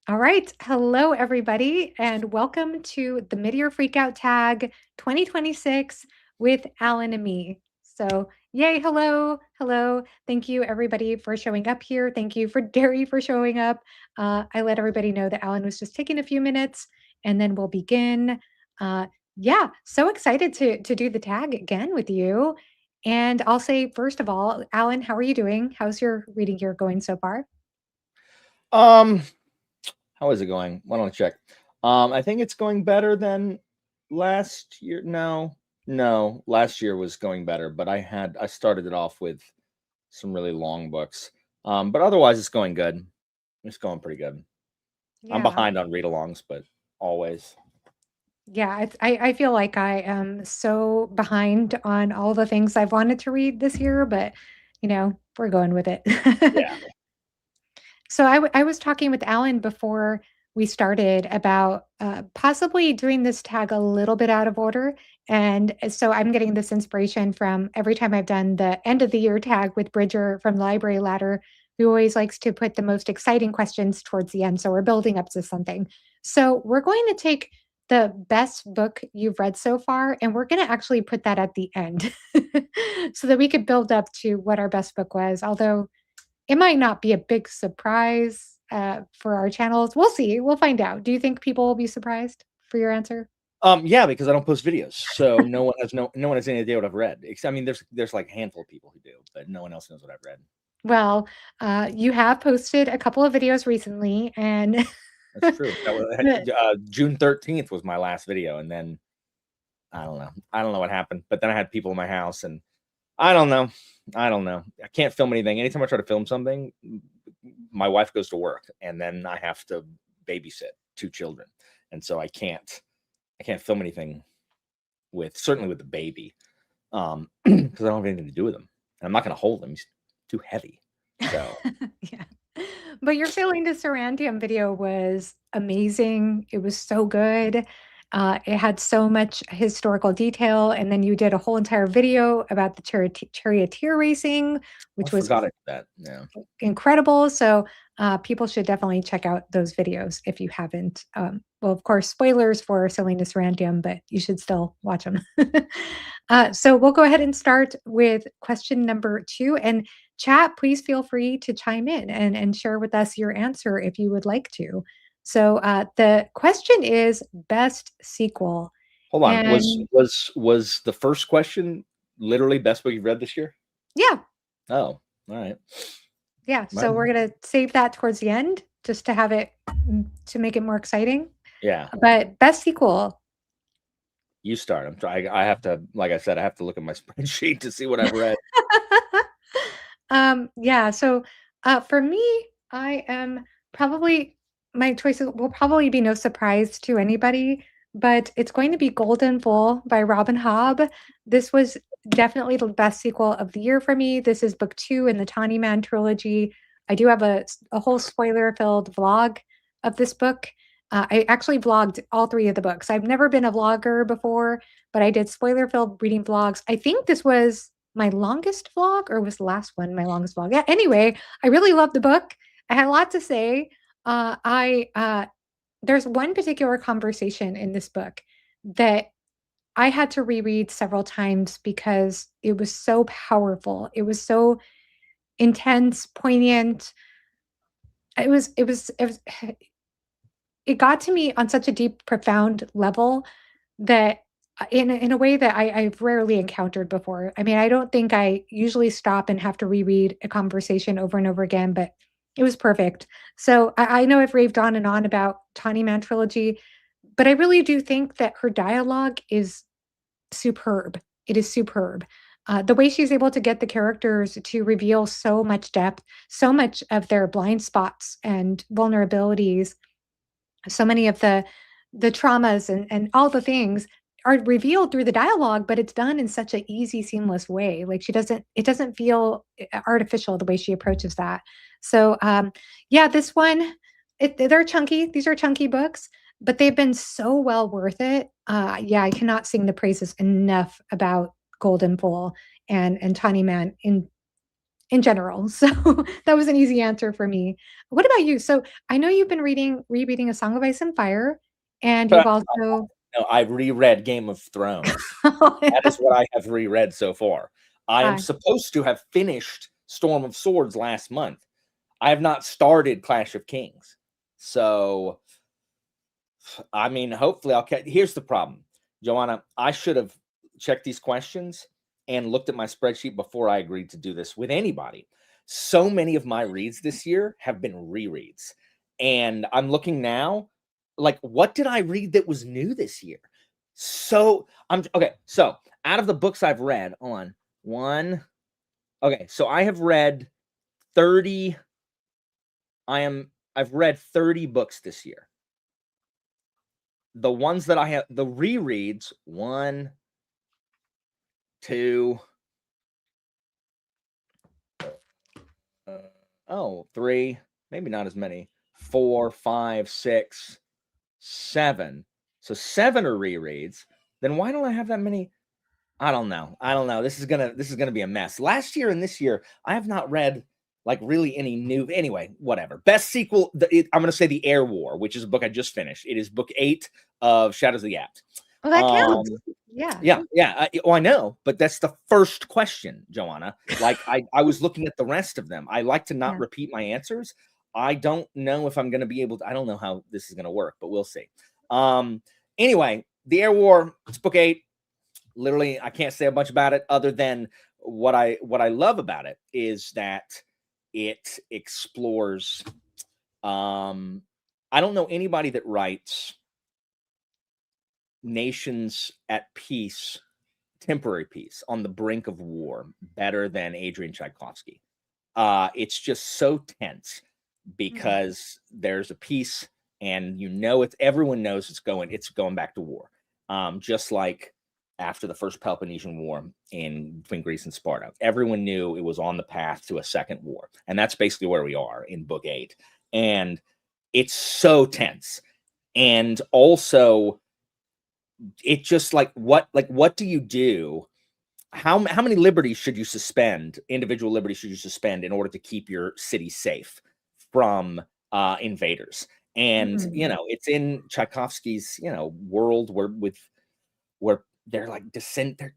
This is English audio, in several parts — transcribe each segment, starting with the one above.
All right. Hello, everybody, and welcome to the Mid-Year Freakout Tag 2026 with Alan and me. So, yay, hello, hello. Thank you, everybody, for showing up here. Thank you for Derry for showing up. I let everybody know that Alan was just taking a few minutes, and then we'll begin. Uh, yeah, so excited to do the tag again with you. And I'll say, first of all, Alan, how are you doing? How's your reading year going so far? Um, how is it going? Why don't I check? I think it's going better than last year. No, last year was going better, but I started it off with some really long books. But otherwise it's going good. It's going pretty good. I'm Yeah. behind on read-alongs, but always. Yeah, I feel like I am so behind on all the things I've wanted to read this year, but we're going with it. Yeah. So I was talking with Alan before we started about possibly doing this tag a little bit out of order. And so I'm getting this inspiration from every time I've done the end of the year tag with Bridger from Library Ladder, who always likes to put the most exciting questions towards the end. So we're building up to something. So we're going to take the best book you've read so far, and we're going to actually put that at the end so that we could build up to what our best book was. Although it might not be a big surprise, for our channels. We'll see. We'll find out. Do you think people will be surprised for your answer? Yeah, because I don't post videos, so no one has any idea what I've read. I mean, there's like a handful of people who do, but no one else knows what I've read. Well, you have posted a couple of videos recently, and That's true. That the was June 13th was my last video, and then I don't know. I don't know what happened, but then I had people in my house, and I don't know. I don't know. I can't film anything. Anytime I try to film something, my wife goes to work, and then I have to babysit two children, and so I can't film anything certainly with the baby, because I don't have anything to do with him, and I'm not going to hold him. He's too heavy. So Yeah. But your Feeling to Sarantium video was amazing. It was so good. It had so much historical detail, and then you did a whole entire video about the charioteer racing, I which was forgot I did that. Yeah. incredible. So people should definitely check out those videos if you haven't. Well, of course, spoilers for Selena Sarantium, but you should still watch them. So we'll go ahead and start with question number 2. And chat, please feel free to chime in and share with us your answer if you would like to. So the question is best sequel. Hold on. Was And was was the first question literally best book you've read this year? yeah, Oh, all right. yeah. Right. So we're going to save that towards the end just to have it to make it more exciting. Yeah. But best sequel. You start. I have to, like I said, I have to look at my spreadsheet to see what I've read. Yeah, so, for me, I am probably my choices will probably be no surprise to anybody, but it's going to be Golden Bull by Robin Hobb. This was definitely the best sequel of the year for me. This is book 2 in the Tawny Man trilogy. I do have a whole spoiler-filled vlog of this book. I actually vlogged all 3 of the books. I've never been a vlogger before, but I did spoiler-filled reading vlogs. I think this was my longest vlog, or was the last one my longest vlog? Yeah, anyway, I really love the book. I had a lot to say. I There's one particular conversation in this book that I had to reread several times because it was so powerful. It was so intense, poignant. It was it got to me on such a deep, profound level that in a way that I've rarely encountered before. I mean, I don't think I usually stop and have to reread a conversation over and over again, but it was perfect. So I know I've raved on and on about Tawny Man trilogy, but I really do think that her dialogue is superb. It is superb. The way she's able to get the characters to reveal so much depth, so much of their blind spots and vulnerabilities, so many of the traumas and all the things are revealed through the dialogue, but it's done in such a easy, seamless way. Like, she doesn't it doesn't feel artificial the way she approaches that. So, yeah, this one, they're chunky. These are chunky books, but they've been so well worth it. Yeah, I cannot sing the praises enough about Golden Bull and Tawny Man in general. So that was an easy answer for me. What about you? So I know you've been rereading A Song of Ice and Fire, and you've also No, I've reread Game of Thrones. That is what I have reread so far. I am supposed to have finished Storm of Swords last month. I have not started Clash of Kings. So, I mean, hopefully I'll catch. Here's the problem, Joanna. I should have checked these questions and looked at my spreadsheet before I agreed to do this with anybody. So many of my reads this year have been rereads. And I'm looking now, like, what did I read that was new this year? So I'm okay. So out of the books I've read, on one, okay, so I have read 30. I've read 30 books this year. The ones that I have, the rereads, 1, 2, 3, maybe not as many, 4, 5, 6, 7. So 7 are rereads. Then why don't I have that many? I don't know. This is gonna be a mess. Last year and this year, I have not read like really any new. Anyway, whatever. Best sequel. I'm gonna say The Air War, which is a book I just finished. It is book 8 of Shadows of the Apt. well, that counts. Yeah. Yeah. I know, but that's the first question, Joanna. Like I was looking at the rest of them. I like to not repeat my answers. I don't know if I'm going to be able to. I don't know how this is going to work, but we'll see. Anyway, The Air War. It's book 8. Literally, I can't say a bunch about it other than what I love about it is that it explores. I don't know anybody that writes nations at peace, temporary peace, on the brink of war better than Adrian Tchaikovsky. It's just so tense because there's a peace, and everyone knows it's going back to war. Just like after the first Peloponnesian War between Greece and Sparta, everyone knew it was on the path to a second war, and that's basically where we are in book 8. And it's so tense, and also it just what do you do? How many liberties should you suspend? Individual liberties should you suspend in order to keep your city safe from invaders? And it's in Tchaikovsky's world where they're like they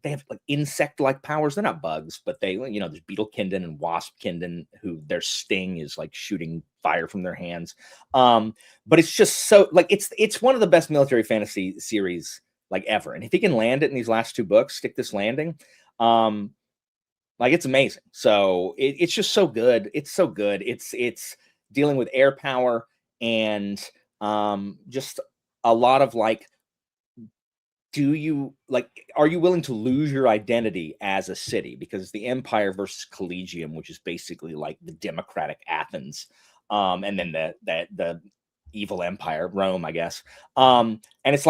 have like insect-like powers. They're not bugs, but they there's beetle-kindon and wasp-kindon who their sting is like shooting fire from their hands. But it's just so it's one of the best military fantasy series like ever. And if he can land it in these last 2 books, stick this landing, it's amazing. So it's just so good. It's so good. It's dealing with air power and just a lot of are you willing to lose your identity as a city? Because the Empire versus Collegium, which is basically like the democratic Athens, and then the evil empire, Rome, I guess. And it's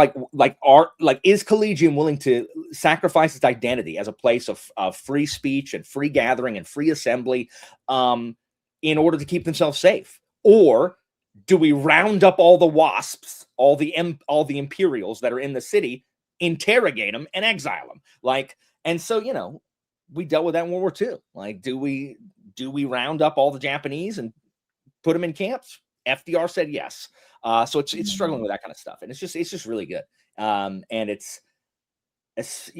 is Collegium willing to sacrifice its identity as a place of free speech and free gathering and free assembly in order to keep themselves safe? Or do we round up all the wasps, all the Imperials that are in the city, interrogate them and exile them? And so, we dealt with that in World War II. Do we round up all the Japanese and put them in camps? FDR said yes. So it's struggling with that kind of stuff, and it's just really good. And it's just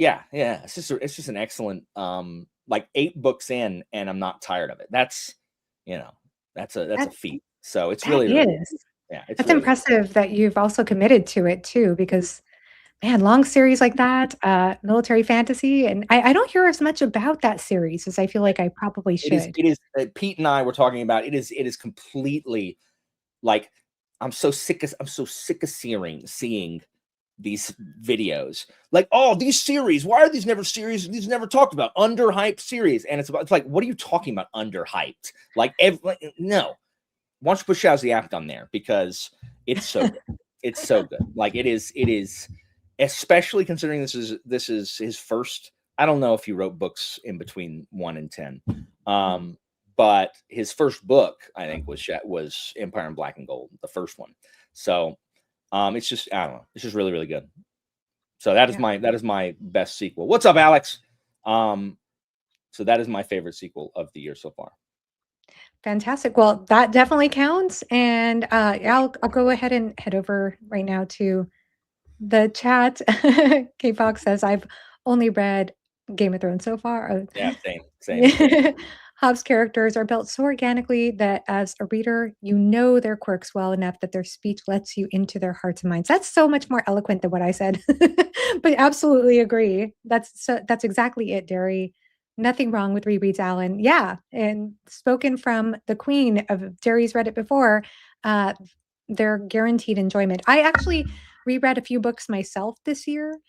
an excellent 8 books in, and I'm not tired of it. That's a feat. So it's really it's really impressive that you've also committed to it too, because man, long series like that, military fantasy, and I don't hear as much about that series as I feel like I probably should. It is Pete and I were talking about it is completely I'm so sick of seeing these videos these series. Why are these never talked about? Underhyped series. And it's like, what are you talking about? Underhyped? No. Why don't you put Shadows of the Apt on there, because it's so good. It's so good. It is, especially considering this is his first. I don't know if he wrote books in between 1 and 10. But his first book, I think, was Empire in Black and Gold, the first one. So it's just, I don't know, it's just really, really good. So that is my best sequel. What's up, Alex? So that is my favorite sequel of the year so far. Fantastic. Well, that definitely counts. And I'll go ahead and head over right now to the chat. K Fox says, I've only read Game of Thrones so far. Yeah, same, same, same. Yeah. Hobbs' characters are built so organically that as a reader, you know their quirks well enough that their speech lets you into their hearts and minds. That's so much more eloquent than what I said, but absolutely agree. That's exactly it, Derry. Nothing wrong with rereads, Alan. Yeah, and spoken from the queen of Derry's read it before. Uh, they're guaranteed enjoyment. I actually reread a few books myself this year,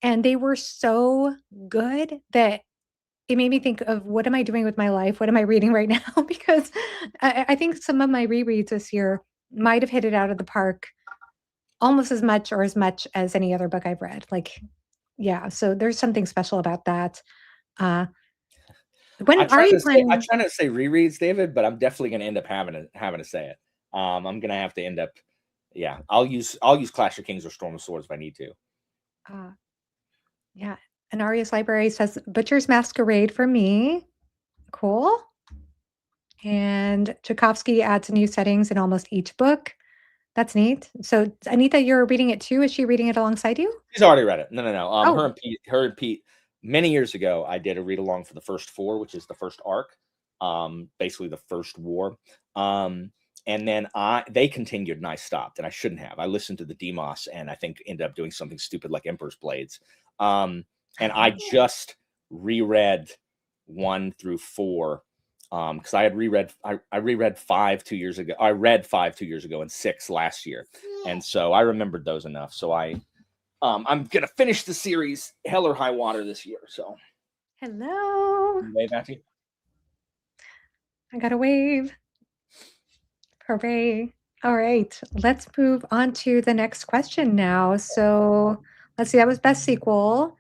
and they were so good that it made me think of what am I doing with my life? What am I reading right now? Because I think some of my rereads this year might have hit it out of the park almost as much or as much as any other book I've read. Like, yeah, so there's something special about that. Uh, I when are try you to say I planning? try not to say rereads, David, but I'm definitely going to end up having to say it. I'm going to have to end up. Yeah, I'll use Clash of Kings or Storm of Swords if I need to. Uh, yeah, Anaria's Library says Butcher's Masquerade for me. Cool. And Tchaikovsky adds new settings in almost each book. That's neat. So, Anita, you're reading it too? Is she reading it alongside you? She's already read it. No, no, no. Oh, Her and Pete. Many years ago, I did a read along for the first four, which is the first arc, basically the first war. And then they continued, and I stopped, and I shouldn't have. I listened to the Demos, and I think ended up doing something stupid like Emperor's Blades. And I just reread 1 through 4 because I had I reread 5 2 years ago. I read 5 2 years ago and 6 last year, and so I remembered those enough. So I'm gonna finish the series Hell or High Water this year. So hello. wave at you. I got a wave. Hooray. All right, let's move on to the next question now. So let's see, that was best sequel.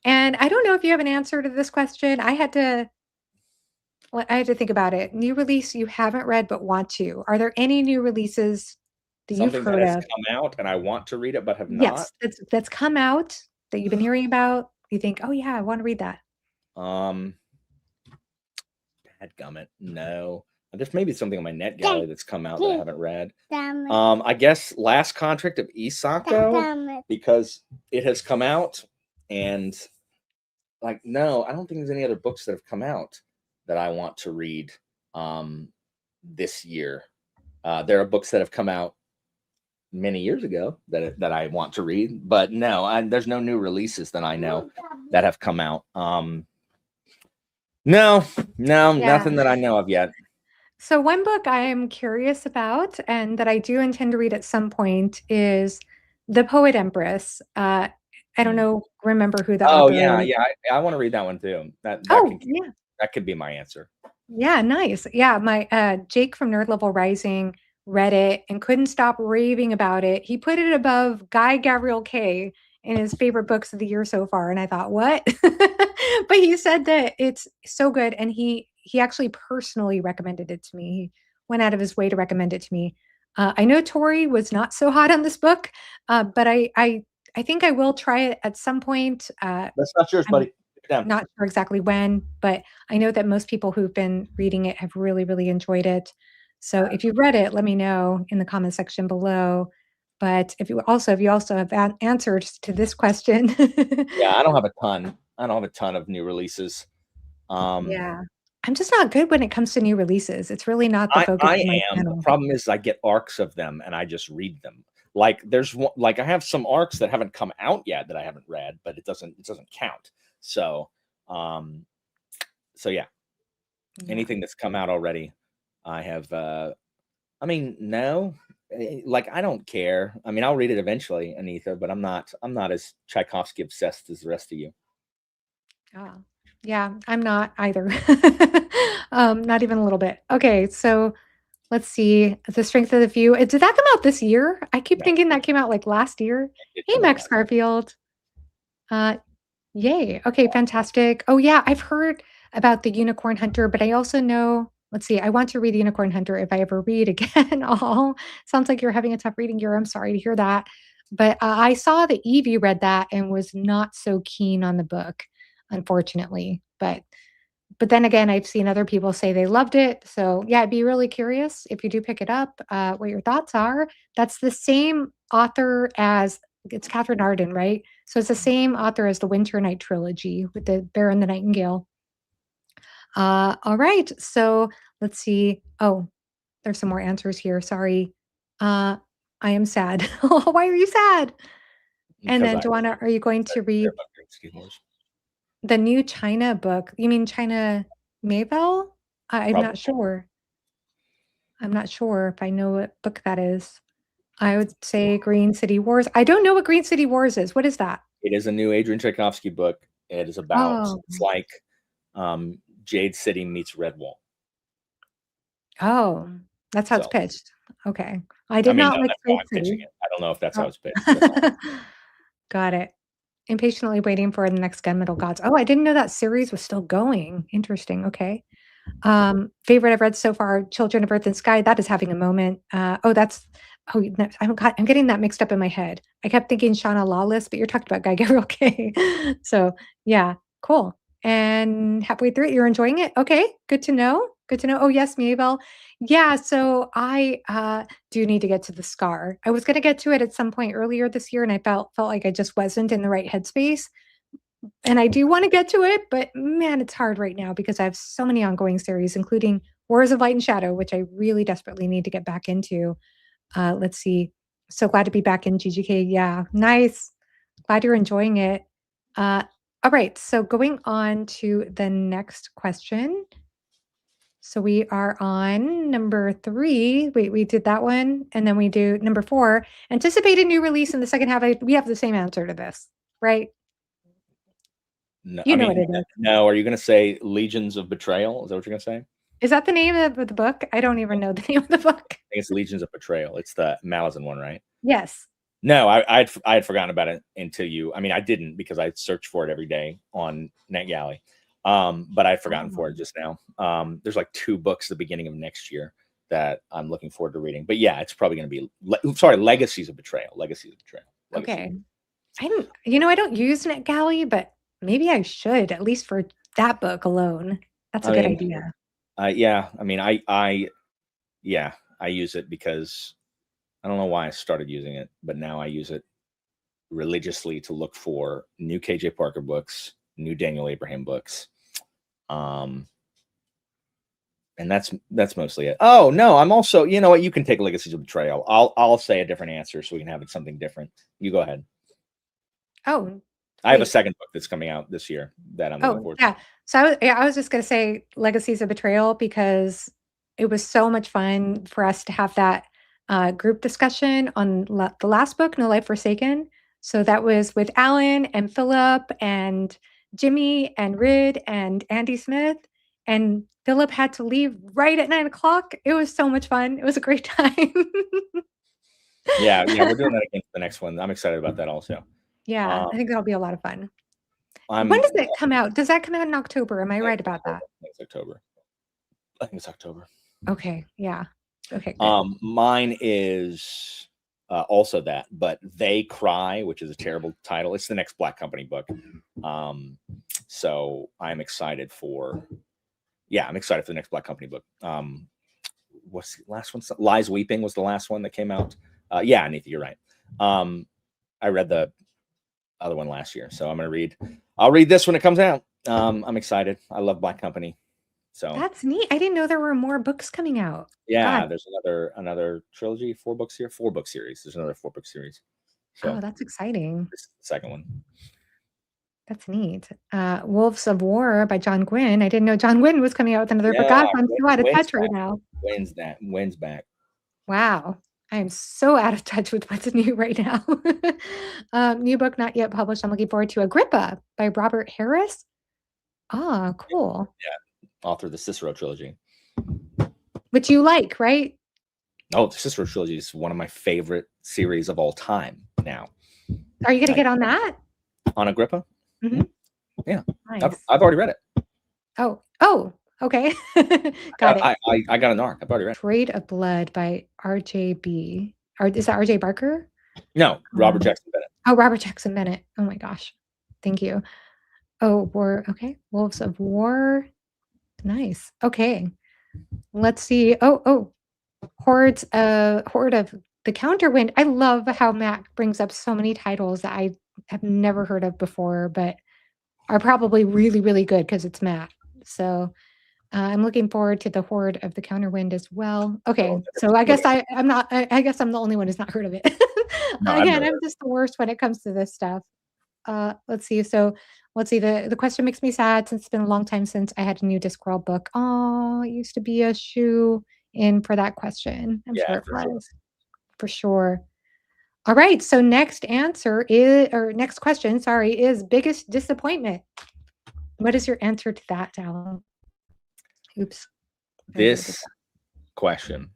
And I don't know if you have an answer to this question. I had to think about it. New release you haven't read but want to. Are there any new releases that you've Something that heard has of? come out and I want to read it but have not. Yes, that's come out that you've been hearing about. You think, oh yeah, I want to read that. Dadgummit, no. There's maybe something on my NetGalley that's come out that I haven't read. I guess Last Contract of Isako because it has come out, and like no, I don't think there's any other books that have come out that I want to read this year. There are books that have come out many years ago that I want to read, but no, there's no new releases that I know that have come out. No, Yeah. nothing that I know of yet. So one book I am curious about and that I do intend to read at some point is The Poet Empress. I don't know, remember who the author yeah, is. yeah. I want to read that one too. Yeah. That could be my answer. Yeah, nice. Yeah, my Jake from Nerd Level Rising read it and couldn't stop raving about it. He put it above Guy Gabriel Kay in his favorite books of the year so far, and I thought, "What?" But he said that it's so good, and he actually personally recommended it to me. He went out of his way to recommend it to me. I know Tori was not so hot on this book, but I think I will try it at some point. That's not yours, buddy. Not sure exactly when, but I know that most people who've been reading it have really, really enjoyed it. So if you've read it, let me know in the comment section below. But if you also have answers to this question. Yeah, I don't have a ton. I don't have a ton of new releases. Yeah. I'm just not good when it comes to new releases. It's really not the focus of my The channel. problem is I get arcs of them and I just read them. Like there's one, like I have some arcs that haven't come out yet that I haven't read, but it doesn't count. So yeah. Anything that's come out already, I have I mean, no. Like I don't care. I mean, I'll read it eventually, Anita, but I'm not as Tchaikovsky obsessed as the rest of you. Oh, yeah, I'm not either. Not even a little bit. Okay, so let's see. The Strength of the Few. Did that come out this year? I keep thinking that came out like last year. Hey, Max Garfield. Yay. Okay, fantastic. Oh yeah, I've heard about the Unicorn Hunter, but I also know, let's see, I want to read the Unicorn Hunter if I ever read again. Oh, sounds like you're having a tough reading year. I'm sorry to hear that. But I saw that Evie read that and was not so keen on the book, unfortunately. But But then again, I've seen other people say they loved it. So yeah, I'd be really curious if you do pick it up, what your thoughts are. That's the same author as it's Catherine Arden, right? So it's the same author as the Winter Night trilogy with the Bear and the Nightingale. All right. So let's see. Oh, there's some more answers here. Sorry. Uh, I am sad. Why are you sad? And because then, I Joanna, are you going to care read about Great City Wars. the new China book? You mean China Maybell? I'm not Probably. sure. I'm not sure if I know what book that is. I would say Green City Wars. I don't know what Green City Wars is. What is that? It is a new Adrian Tchaikovsky book. It is about, Oh, it's like Jade City meets Redwall. oh, that's how it's So, pitched. Okay. I I did mean, not no, like that's how Jade I'm pitching City. it. I don't know if that's how Oh. it's pitched. That's all. Got it. Impatiently waiting for the next Gunmetal Gods. Oh, I didn't know that series was still going. Interesting. Okay. Favorite I've read so far, Children of Earth and Sky. That is having a moment. No, I'm getting that mixed up in my head. I kept thinking Shauna Lawless, but you're talking about Guy Gabriel Kay. So yeah, cool. And halfway through it, you're enjoying it. Okay, good to know. Good to know. Oh yes, Mabel. Yeah, so I do need to get to the Scar. I was gonna get to it at some point earlier this year, and I felt like I just wasn't in the right headspace. And I do wanna get to it, but man, it's hard right now because I have so many ongoing series, including Wars of Light and Shadow, which I really desperately need to get back into. Let's see. So glad to be back in GGK. Yeah, nice. Glad you're enjoying it. Uh, all right, so going on to the next question. So we are on number 3. Wait, we did that one, and then we do number 4. Anticipated new release in the second half. We have the same answer to this, right? No, You I know what mean, it is. no. Are you going to say Legions of Betrayal? Is that what you're going to say? Is that the name of the book? I don't even know the name of the book. I think it's Legions of Betrayal. It's the Malazan one, right? Yes. No, I had forgotten about it until you. I mean, I didn't because I searched for it every day on NetGalley. But I'd forgotten for it just now. There's like 2 books at the beginning of next year that I'm looking forward to reading. But yeah, it's probably going to be Legacies of Betrayal. Legacies of Betrayal. Okay. I don't use NetGalley, but maybe I should, at least for that book alone. That's a I good mean, idea. yeah. I mean, I use it because I don't know why I started using it, but now I use it religiously to look for new KJ Parker books, new Daniel Abraham books. And that's mostly it. Oh no, I'm also, you know what, you can take Legacies of Betrayal. I'll say a different answer so we can have it something different. You go ahead. Oh, I have a wait. second book that's coming out this year that I'm looking Oh, forward to. yeah. So I was just gonna say Legacies of Betrayal because it was so much fun for us to have that group discussion on the last book, No Life Forsaken. So that was with Alan and Philip and Jimmy and Rid and Andy Smith. And Philip had to leave right at 9 o'clock. It was so much fun. It was a great time. Yeah, we're doing that again for the next one. I'm excited about that also. Yeah, Um, I think that'll be a lot of fun. When I'm does it come out? Does that come out in October? Am I right about that? It's October. I think it's October. Okay, yeah. Okay, good. Mine is also that, but They Cry, which is a terrible title. It's the next Black Company book. So I'm excited for the next Black Company book. What's the last one? Lies Weeping was the last one that came out. Yeah, Anita, you're right. I read the other one last year, so I'll read this when it comes out. I'm excited. I love Black Company. So That's neat. I didn't know there were more books coming out. yeah, God. there's another trilogy, 4 books here, 4-book series. There's another 4-book series. So Oh, that's exciting. this is the second one. That's neat. Wolves of War by John Gwynn. I didn't know John Gwynn was coming out with another book. Yeah, God, I'm so out of Wynn's touch right back. now. Wynn's back. Wow. I am so out of touch with what's new right now. New book not yet published. I'm looking forward to Agrippa by Robert Harris. Ah, cool. Yeah, author of the Cicero trilogy. Which you like, right? Oh, the Cicero trilogy is one of my favorite series of all time now. Are you going to get on that? On Agrippa? Mhm. Yeah. Nice. I've already read it. Oh, okay. Got it. I got an arc. I've already read it. Trade of Blood by RJB. Is that RJ Barker? No, Robert Jackson Bennett. Oh, Robert Jackson Bennett. Oh my gosh. Thank you. Oh, War. Okay. Wolves of War. Nice. Okay. Let's see. Horde of the Counterwind. I love how Matt brings up so many titles that I have never heard of before, but are probably really, really good because it's Matt. So I'm looking forward to the Horde of the Counterwind as well. Okay, So so I look, guess I'm not. I guess I'm the only one who's not heard of it. no, I've Again, never I'm heard. just the worst when it comes to this stuff. Let's see. So let's see. The question makes me sad since it's been a long time since I had a new Discworld book. Oh, it used to be a shoe in for that question. I'm Yeah, sure it for sure. was for sure. All right. So next answer is, or next question, sorry, is biggest disappointment. What is your answer to that, Alan? Oops. I did it. This question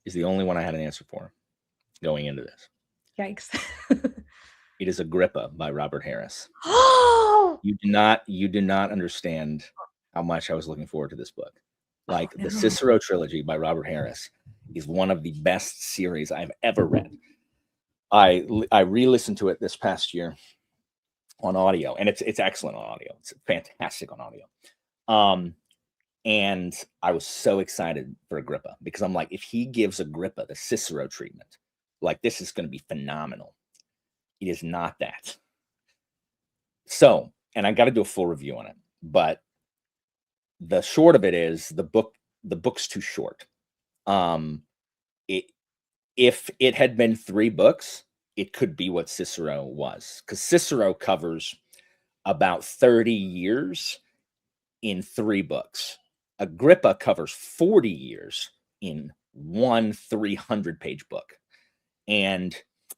is the only one I had an answer for going into this. Yikes. It is Agrippa by Robert Harris. Oh You do not understand how much I was looking forward to this book. Like no. the Cicero trilogy by Robert Harris is one of the best series I've ever read. I re-listened to it this past year on audio, and it's excellent on audio. It's fantastic on audio. And I was so excited for Agrippa because I'm like, if he gives Agrippa the Cicero treatment, like this is going to be phenomenal. It is not that. So, and I got to do a full review on it, but the short of it is the book's too short. It if it had been 3 books, it could be what Cicero was, because Cicero covers about 30 years in 3 books. Agrippa covers 40 years in one 300-page book, and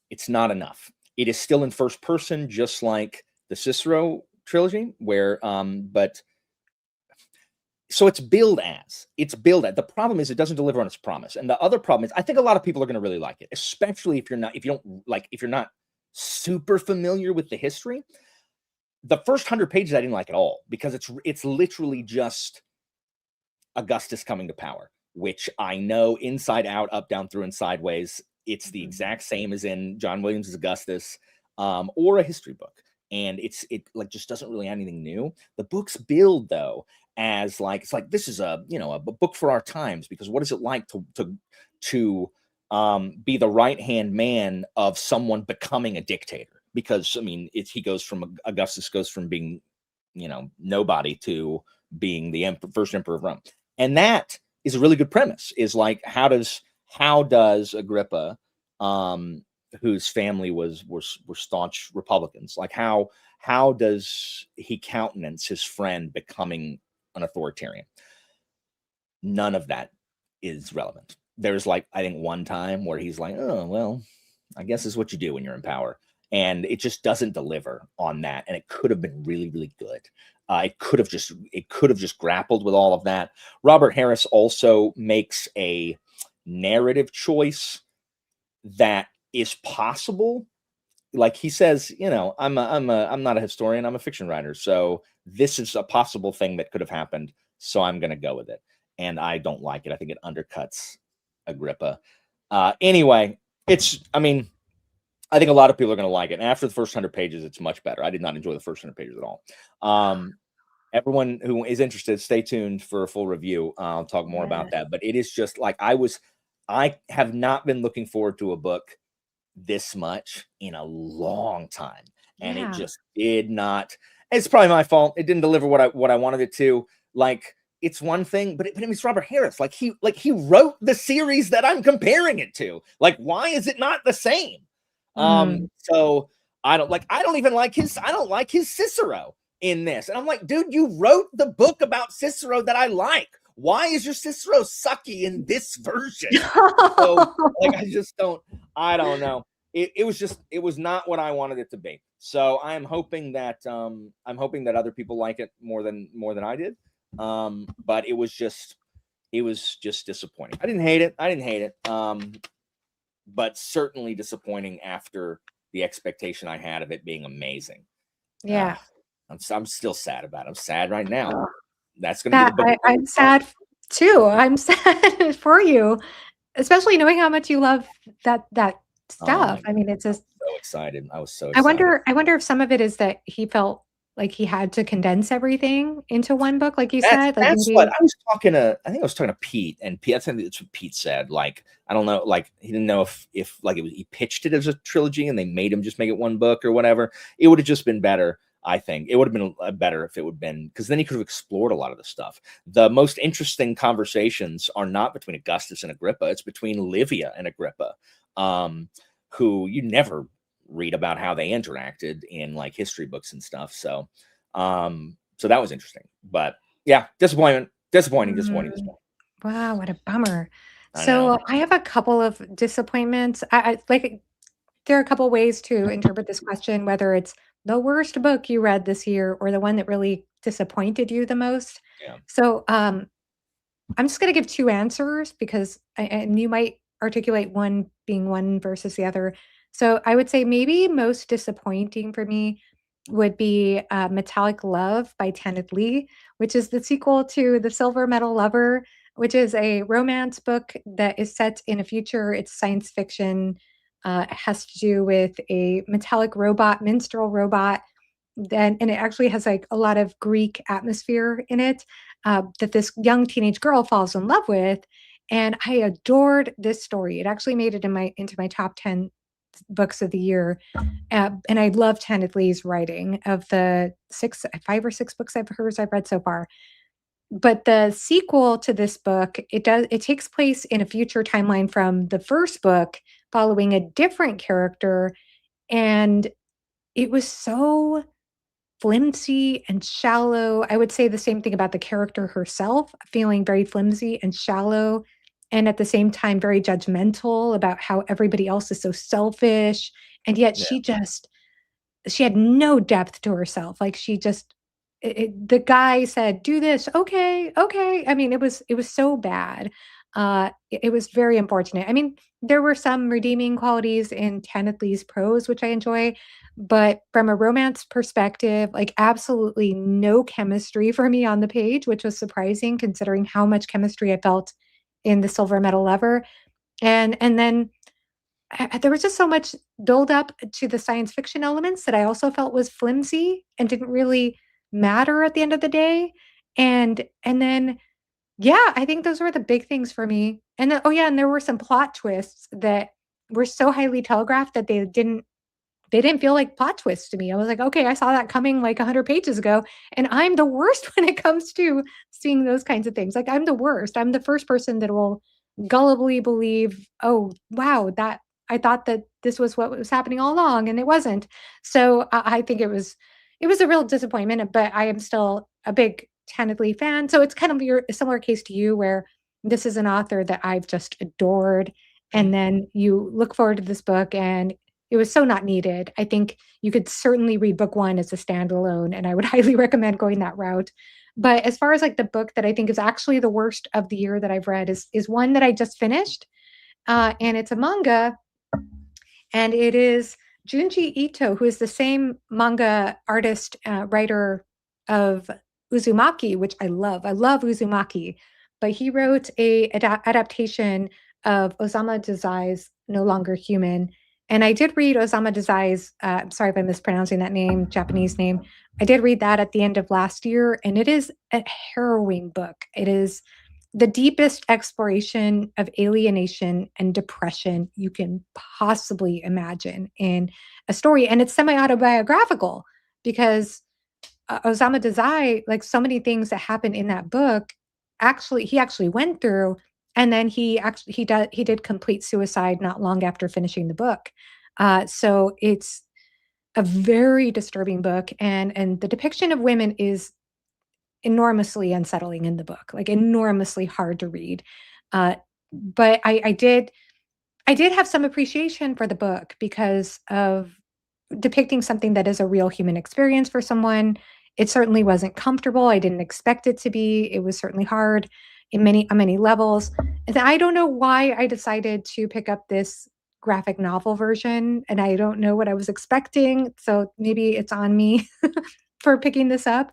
it's not enough. It is still in first person, just like the Cicero trilogy, where but so it's billed as the problem is it doesn't deliver on its promise. And the other problem is I think a lot of people are going to really like it, especially if you're not super familiar with the history. The first 100 pages I didn't like at all, because it's literally just Augustus coming to power, which I know inside out, up, down, through, and sideways. It's the exact same as in John Williams' Augustus, or a history book. And it like just doesn't really add anything new. The books build though as like, it's like, this is a book for our times, because what is it like to be the right hand man of someone becoming a dictator? Because I mean, Augustus goes from being nobody to being the first emperor of Rome. And that is a really good premise, is like, how does Agrippa, whose family were staunch Republicans, like how does he countenance his friend becoming an authoritarian? None of that is relevant. There's like, I think one time where he's like, oh, well, I guess is what you do when you're in power. And it just doesn't deliver on that. And it could have been really, really good. It could have just grappled with all of that. Robert Harris also makes a narrative choice that is possible. Like he says, I'm not a historian, I'm a fiction writer. So this is a possible thing that could have happened. So I'm going to go with it. And I don't like it. I think it undercuts Agrippa. Anyway, I think a lot of people are going to like it. And after the first 100 pages, it's much better. I did not enjoy the first 100 pages at all. Everyone who is interested, stay tuned for a full review. I'll talk more about that. But it is just like, I have not been looking forward to a book this much in a long time. And it just did not. It's probably my fault. It didn't deliver what I wanted it to. Like, it's one thing, but it's Robert Harris. Like he wrote the series that I'm comparing it to. Like, why is it not the same? So I don't even like his Cicero in this. And I'm like, dude, you wrote the book about Cicero that I like. Why is your Cicero sucky in this version? So like, I don't know. It was not what I wanted it to be. So I'm hoping that other people like it more than I did. But it was just disappointing. I didn't hate it. But certainly disappointing after the expectation I had of it being amazing. Yeah. I'm still sad about it. I'm sad right now. Oh. That's going to be the book. I'm sad too. I'm sad for you, especially knowing how much you love that stuff. I mean, it's just so excited. I was so excited. I wonder if some of it is that he felt like he had to condense everything into one book, like you That's said, like that's what maybe. I was talking to. I think I was talking to Pete, and Pete. I think that's what Pete said. Like, I don't know, like he didn't know if like it was he pitched it as a trilogy, and they made him just make it one book or whatever. It would have just been better. I think it would have been better if it would have been, because then he could have explored a lot of the stuff. The most interesting conversations are not between Augustus and Agrippa; it's between Livia and Agrippa, um, who you never read about how they interacted in like history books and stuff. So that was interesting, but yeah, disappointment, disappointing, disappointing, Mm, disappointing. wow, what a bummer. I know. So I have a couple of disappointments. I like there are a couple ways to interpret this question, whether it's the worst book you read this year or the one that really disappointed you the most. Yeah. So I'm just going to give two answers because, and you might articulate one being one versus the other. So I would say maybe most disappointing for me would be Metallic Love by Tennant Lee, which is the sequel to The Silver Medal Lover, which is a romance book that is set in a future. It's science fiction. It has to do with a metallic robot, minstrel robot, then and it actually has like a lot of Greek atmosphere in it that this young teenage girl falls in love with. And I adored this story. It actually made it into my top 10 books of the year. And I love Tennant Lee's writing of the 5 or 6 books of hers I've read so far. But the sequel to this book, it takes place in a future timeline from the first book, following a different character. And it was so flimsy and shallow. I would say the same thing about the character herself, feeling very flimsy and shallow, and at the same time, very judgmental about how everybody else is so selfish. And yet Yeah. she had no depth to herself. Like she just, the guy said, "Do this." Okay, okay. I mean, it was so bad. It was very unfortunate. I mean, there were some redeeming qualities in Tennant Lee's prose, which I enjoy, but from a romance perspective, like absolutely no chemistry for me on the page, which was surprising considering how much chemistry I felt in The Silver Medal Lover. And then there was just so much build up to the science fiction elements that I also felt was flimsy and didn't really matter at the end of the day. And then yeah, I think those were the big things for me. And then, oh yeah, and there were some plot twists that were so highly telegraphed that they didn't feel like plot twists to me. I was like, okay, I saw that coming like 100 pages ago. And I'm the worst when it comes to seeing those kinds of things. Like, I'm the worst. I'm the first person that will gullibly believe, oh, wow, that I thought that this was what was happening all along, and it wasn't. So I think it was a real disappointment, but I am still a big Tennant Lee fan. So it's kind of a similar case to you where this is an author that I've just adored. And then you look forward to this book and it was so not needed. I think you could certainly read book 1 as a standalone, and I would highly recommend going that route. But as far as, like, the book that I think is actually the worst of the year that I've read is one that I just finished, and it's a manga, and it is Junji Ito, who is the same manga artist, writer of Uzumaki, which I love. I love Uzumaki, but he wrote a adaptation of Osamu Dazai's No Longer Human, and I did read Osamu Dazai's, I'm sorry if I'm mispronouncing that name, Japanese name. I did read that at the end of last year, and it is a harrowing book. It is the deepest exploration of alienation and depression you can possibly imagine in a story. And it's semi-autobiographical because Osamu Dazai, like so many things that happen in that book, he actually went through, and then he did complete suicide not long after finishing the book. So it's a very disturbing book, and the depiction of women is enormously unsettling in the book, like enormously hard to read. Uh, but I did have some appreciation for the book because of depicting something that is a real human experience for someone. It certainly wasn't comfortable. I didn't expect it to be. It was certainly hard on many levels. And I don't know why I decided to pick up this graphic novel version, and I don't know what I was expecting. So maybe it's on me for picking this up.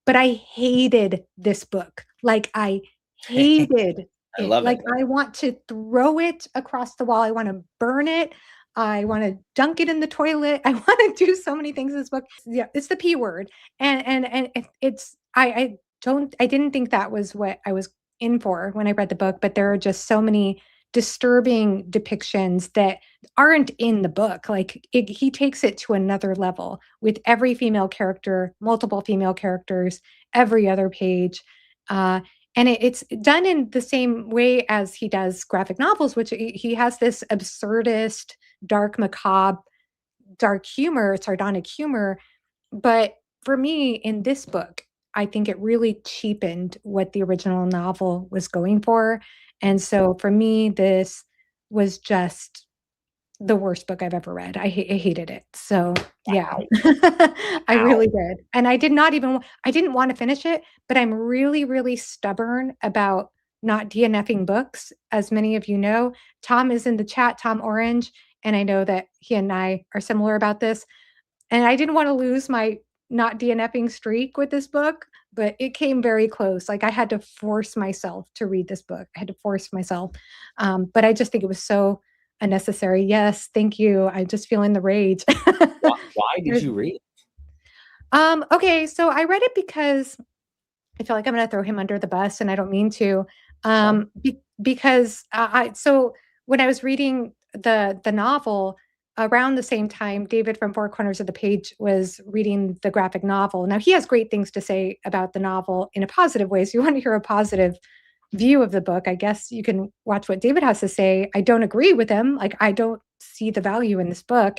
But I hated this book. Like, I hated I it. love it. Like, I want to throw it across the wall. I wanna burn it. I want to dunk it in the toilet. I want to do so many things in this book. Yeah, it's the P word. And it's I didn't think that was what I was in for when I read the book, but there are just so many disturbing depictions that aren't in the book. Like he takes it to another level with every female character, multiple female characters, every other page. Uh, and it's done in the same way as he does graphic novels, which he has this absurdist, dark, macabre, dark humor, sardonic humor. But for me, in this book, I think it really cheapened what the original novel was going for. And so for me, this was just the worst book I've ever read. I hated it. So, yeah. Wow. I Wow. really did. And I did not even I didn't wanna finish it, but I'm really, really stubborn about not DNFing books, as many of you know. Tom is in the chat, Tom Orange, and I know that he and I are similar about this. And I didn't wanna lose my not DNFing streak with this book, but it came very close. Like, I had to force myself to read this book. I had to force myself. But I just think it was so unnecessary. Yes, thank you. I'm just feeling the rage. Why did There's you read it? Okay, so I read it because I feel like I'm gonna throw him under the bus, and I don't mean to. It's fine. Because I so when I was reading the novel, around the same time, David from Four Corners of the Page was reading the graphic novel. Now he has great things to say about the novel in a positive way. So you want to hear a positive view of the book, I guess you can watch what David has to say. I don't agree with him. Like I don't see the value in this book,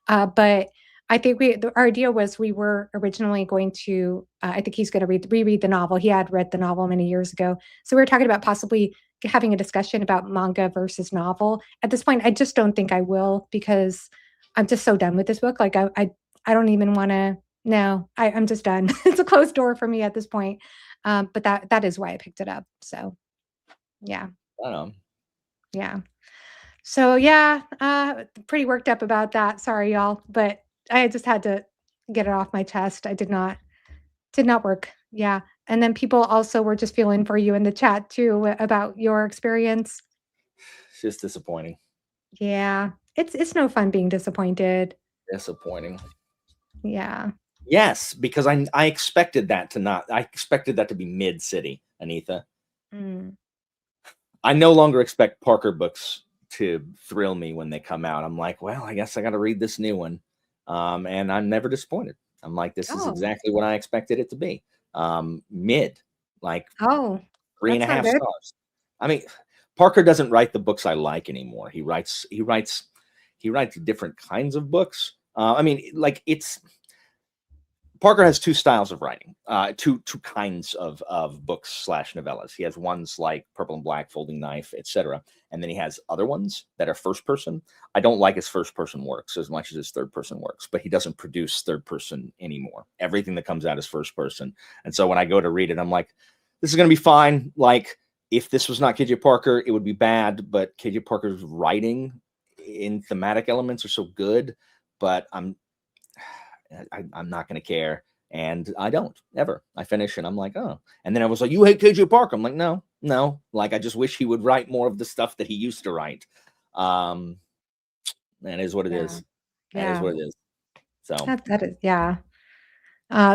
but I think our idea was we were originally going to. I think he's going to reread the novel. He had read the novel many years ago, so we were talking about possibly having a discussion about manga versus novel. At this point, I just don't think I will because I'm just so done with this book. Like I don't even want to. No, I'm just done. It's a closed door for me at this point. But that is why I picked it up. So yeah, I don't know. yeah. So yeah, pretty worked up about that. Sorry, y'all, but I just had to get it off my chest. I did not work. Yeah. And then people also were just feeling for you in the chat too about your experience. It's just disappointing. Yeah. It's no fun being disappointed. Disappointing. Yeah. Yes, because I expected that to not. I expected that to be mid city, Anitha. Mm. I no longer expect Parker books to thrill me when they come out. I'm like, well, I guess I got to read this new one, and I'm never disappointed. I'm like, this is Oh. exactly what I expected it to be. Mid, like Oh, three and that's a not half good. stars. I mean, Parker doesn't write the books I like anymore. He writes different kinds of books. I mean, like it's Parker has two styles of writing, two kinds of books slash novellas. He has ones like Purple and Black, Folding Knife, etc., and then he has other ones that are first person. I don't like his first person works as much as his third person works, but he doesn't produce third person anymore. Everything that comes out is first person, and so when I go to read it, I'm like, this is going to be fine. Like if this was not KJ Parker, it would be bad, but KJ Parker's writing in thematic elements are so good, but I'm not going to care. And I don't ever. I finish and I'm like, oh. And then I was like, you hate KJ Parker. I'm like, no, no. Like, I just wish he would write more of the stuff that he used to write. That is what it Yeah. is. That is Yeah. what it is. So, That is, yeah.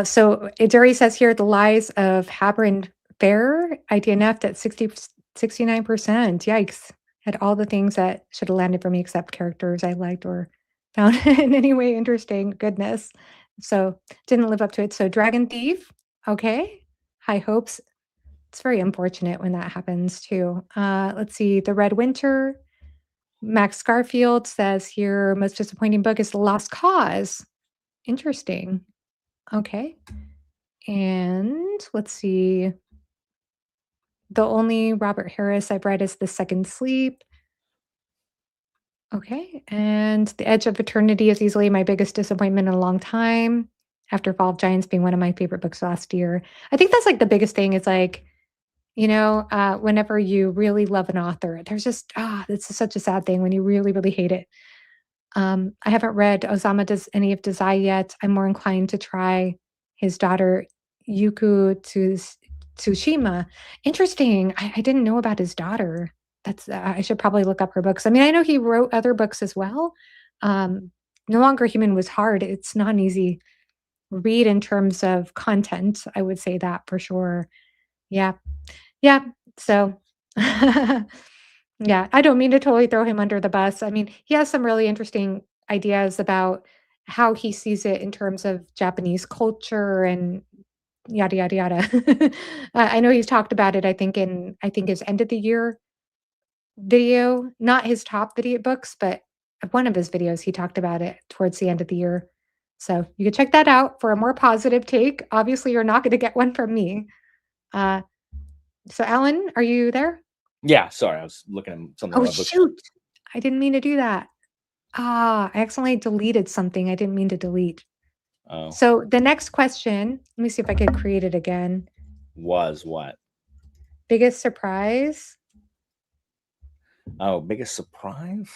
So Jerry says here the lies of Habern Fair IDNF at 69%. Yikes. Had all the things that should have landed for me except characters I liked or found in any way interesting. Goodness. So didn't live up to it. So Dragon Thief. Okay. High hopes. It's very unfortunate when that happens too. Let's see. The Red Winter. Max Garfield says here most disappointing book is The Lost Cause. Interesting. Okay. And let's see. The only Robert Harris I've read is The Second Sleep. Okay. And The Edge of Eternity is easily my biggest disappointment in a long time, after Fall of Giants being one of my favorite books last year. I think that's like the biggest thing is like, whenever you really love an author, there's just, it's such a sad thing when you really, really hate it. I haven't read Osama Does Any of Dazai yet. I'm more inclined to try his daughter Tsushima. Interesting. I didn't know about his daughter. That's I should probably look up her books. I mean, I know he wrote other books as well, No Longer Human was hard. It's not an easy read in terms of content. I would say that for sure. Yeah. Yeah. So, yeah, I don't mean to totally throw him under the bus. I mean, he has some really interesting ideas about how he sees it in terms of Japanese culture and yada yada yada. I know he's talked about it. I think his end of the year video, not his top video books, but one of his videos. He talked about it towards the end of the year. So you can check that out for a more positive take. Obviously, you're not going to get one from me. Uh, so, Alan, are you there? Yeah, sorry, I was looking at something Oh, on my bookshelf. shoot. I didn't mean to do that. I accidentally deleted something I didn't mean to delete. Oh, So the next question, let me see if I could create it again. was what? Biggest surprise? Oh, biggest surprise?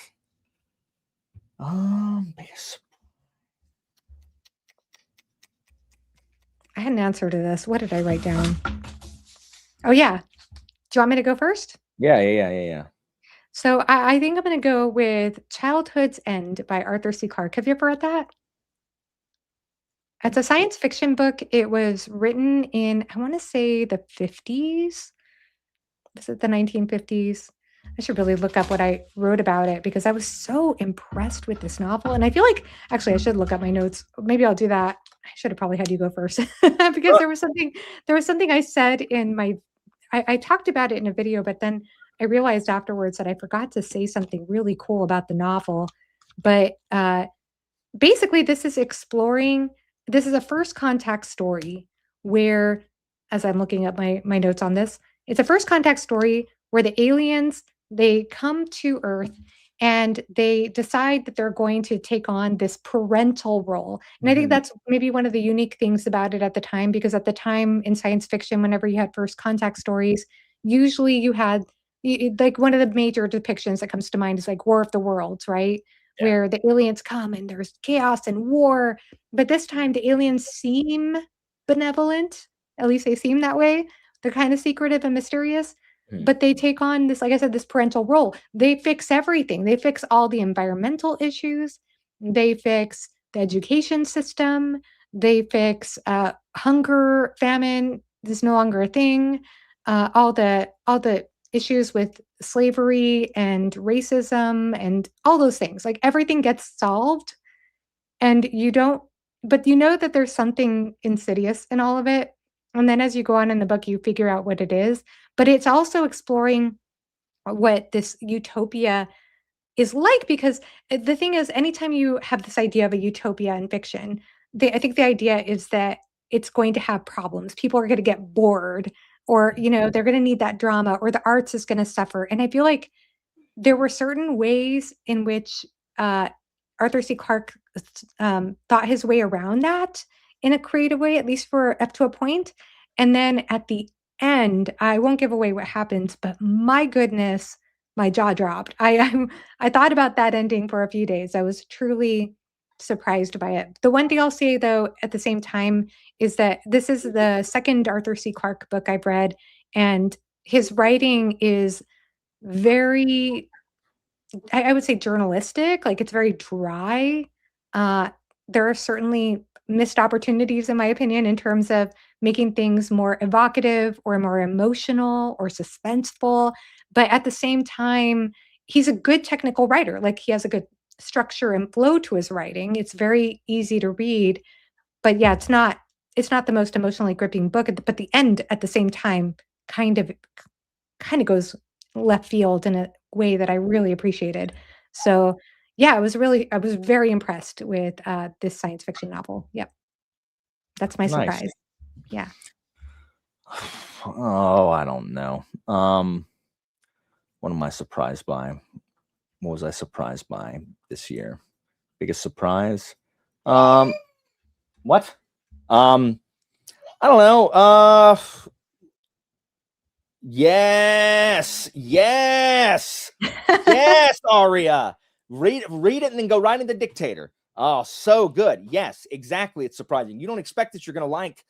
Biggest. I had an answer to this. What did I write down? Oh, yeah. Do you want me to go first? Yeah. So I think I'm going to go with Childhood's End by Arthur C. Clarke. Have you ever read that? It's a science fiction book. It was written in, I want to say, the 50s. Was it the 1950s? I should really look up what I wrote about it because I was so impressed with this novel. And I feel like actually I should look up my notes. Maybe I'll do that. I should have probably had you go first because there was something I said in my I talked about it in a video, but then I realized afterwards that I forgot to say something really cool about the novel. But basically this is a first contact story where, as I'm looking at my notes on this, it's a first contact story where the aliens, they come to Earth and they decide that they're going to take on this parental role. And I think Mhm. that's maybe one of the unique things about it at the time, because at the time in science fiction, whenever you had first contact stories, usually you had like one of the major depictions that comes to mind is like War of the Worlds, right? Yeah. Where the aliens come and there's chaos and war. But this time the aliens seem benevolent. At least they seem that way. They're kind of secretive and mysterious, Hmm. but they take on this, like I said, this parental role. They fix everything. They fix all the environmental issues. They fix the education system. They fix hunger, famine is no longer a thing. All the issues with slavery and racism and all those things. Like everything gets solved, and you don't but you know that there's something insidious in all of it, and then as you go on in the book, you figure out what it is, but it's also exploring what this utopia is like because, the thing is, anytime you have this idea of a utopia in fiction, I think the idea is that it's going to have problems. People are gonna get bored or, they're gonna need that drama or the arts is gonna suffer, and I feel like there were certain ways in which, uh, Arthur C. Clarke thought his way around that in a creative way, at least for up to a point, and then at the end, I won't give away what happens, but my goodness, my jaw dropped. I thought about that ending for a few days. I was truly surprised by it. The one thing I'll say, though, at the same time, is that this is the second Arthur C. Clarke book I've read, and his writing is very, I would say, journalistic, like, it's very dry. Uh, there are certainly missed opportunities, in my opinion, in terms of making things more evocative or more emotional or suspenseful, but at the same time, he's a good technical writer, like, he has a good structure and flow to his writing, it's very easy to read, but yeah, it's not the most emotionally gripping book, but the end, at the same time, kind of goes left field in a way that I really appreciated. So, yeah, I was very impressed with, this science fiction novel. Yep, that's my Nice. surprise. Yeah. Oh, I don't know. What am I surprised by? What was I surprised by this year? Biggest surprise? Um, what? I don't know. Yes, yes, Aria. Read it, and then go right into Dictator. Oh, so good. Yes, exactly. It's surprising. You don't expect that you're going to like,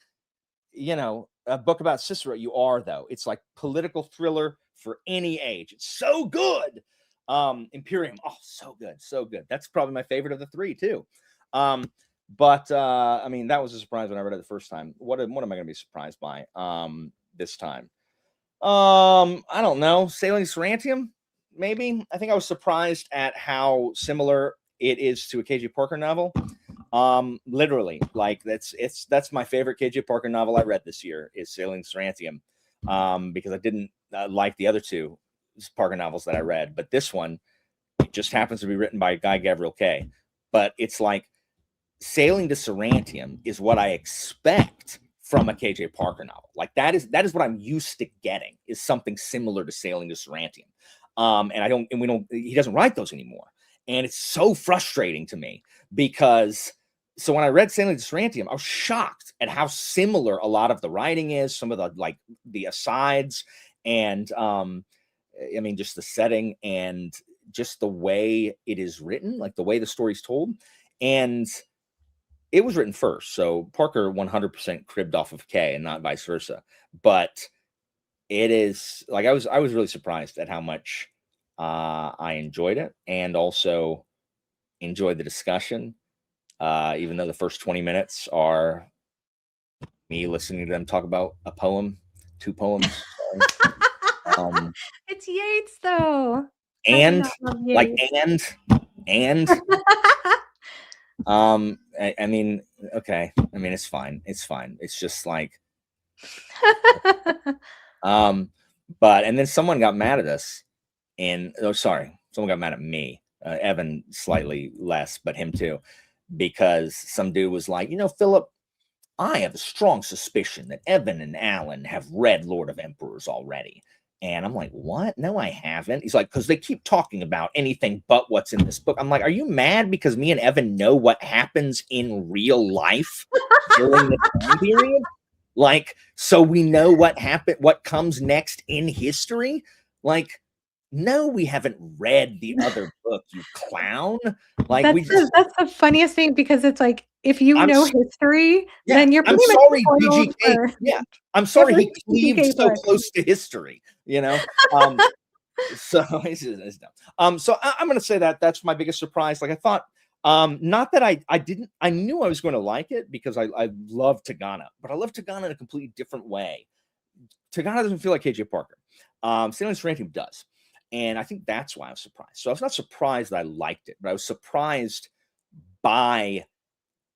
a book about Cicero. You are, though. It's like political thriller for any age. It's so good. Imperium. Oh, so good, so good. That's probably my favorite of the three too. But I mean, that was a surprise when I read it the first time. What am I going to be surprised by this time? I don't know. Sailing Serantium, maybe. I think I was surprised at how similar it is to a KJ Parker novel. Literally, like that's my favorite KJ Parker novel I read this year is Sailing Serantium. Because I didn't like the other two Parker novels that I read, but this one it just happens to be written by Guy Gavriel Kay. But it's like Sailing to Serantium is what I expect from a KJ Parker novel. Like that is what I'm used to getting is something similar to Sailing to Serantium. And he doesn't write those anymore. And it's so frustrating to me because so when I read Sailing to Serantium, I was shocked at how similar a lot of the writing is, some of the like the asides, and I mean just the setting and just the way it is written, like the way the story's told. And it was written first, so Parker 100% cribbed off of Kay and not vice versa. But it is like I was really surprised at how much I enjoyed it, and also enjoyed the discussion. Even though the first 20 minutes are me listening to them talk about a poem, 2 poems. It's Yates, though. And like and I mean, okay. I mean, it's fine. It's fine. It's just like, but and then someone got mad at us, and someone got mad at me. Evan slightly less, but him too, because some dude was like, Philip, I have a strong suspicion that Evan and Alan have read Lord of Emperors already. And I'm like, what? No, I haven't. He's like, because they keep talking about anything but what's in this book. I'm like, are you mad because me and Evan know what happens in real life during the time period? Like, so we know what happened, what comes next in history? Like, no, we haven't read the other book, you clown. Like that's the funniest thing because it's like if you know history, then you're pretty much sorry, BGK. Yeah, I'm sorry he cleaved so close to history. So it's dumb. So I'm going to say that that's my biggest surprise. Like I thought, not that I knew I was going to like it because I love Tagana, but I love Tagana in a completely different way. Tagana doesn't feel like KJ Parker. Sailing Serantium does. And I think that's why I was surprised. So I was not surprised that I liked it, but I was surprised by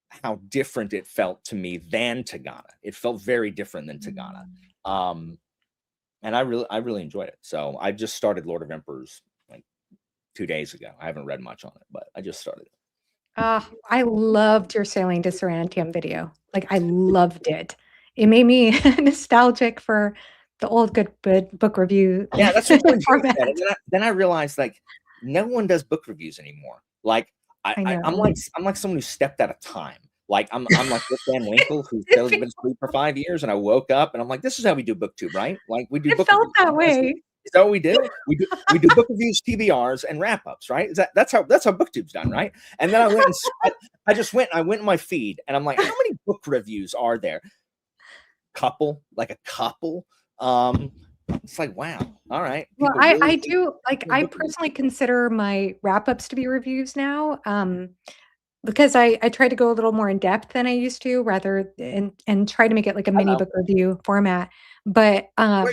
how different it felt to me than Tagana. It felt very different than Tagana. And I really enjoyed it. So I just started Lord of Emperors like 2 days ago. I haven't read much on it, but I just started it. I loved your Sailing to Serantium video. Like I loved it. It made me nostalgic for the old good book review. Yeah, that's what then I realized like no one does book reviews anymore. Like I'm like someone who stepped out of time. Like I'm like Rip Van Winkle who's been asleep for 5 years, and I woke up and I'm like, this is how we do booktube, right? Like we do. It felt that way. Is that what we do? We do book reviews, TBRs, and wrap ups, right? That's how booktube's done, right? And then I went and I went in my feed, and I'm like, how many book reviews are there? Like a couple. It's like, wow, all right. Well, I do like I personally consider my wrap-ups to be reviews now. Because I try to go a little more in depth than I used to rather and try to make it like a mini book review format. But yeah,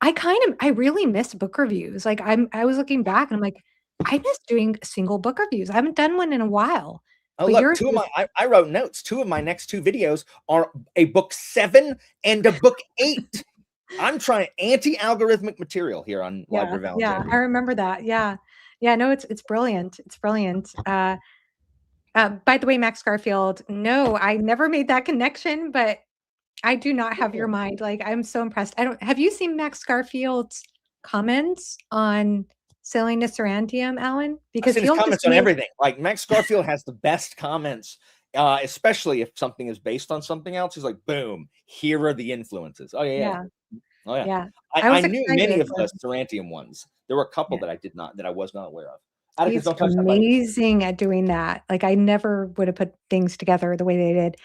I really miss book reviews. Like I was looking back and I'm like, I miss doing single book reviews. I haven't done one in a while. Oh, look, I wrote notes. 2 of my next 2 videos are a book 7 and a book 8. I'm trying anti-algorithmic material here on Live Revel. Yeah, I remember that. Yeah. No, it's brilliant. It's brilliant. By the way, Max Garfield, no, I never made that connection, but I do not have your mind. Like, I'm so impressed. Have you seen Max Garfield's comments on Sailing to Serantium, Alan? Because his comments on everything. Like Max Garfield has the best comments, especially if something is based on something else. He's like, boom, here are the influences. Oh yeah. Oh yeah. I knew many of the Serantium ones. There were a couple that I was not aware of. He's amazing at doing that. Like I never would have put things together the way they did.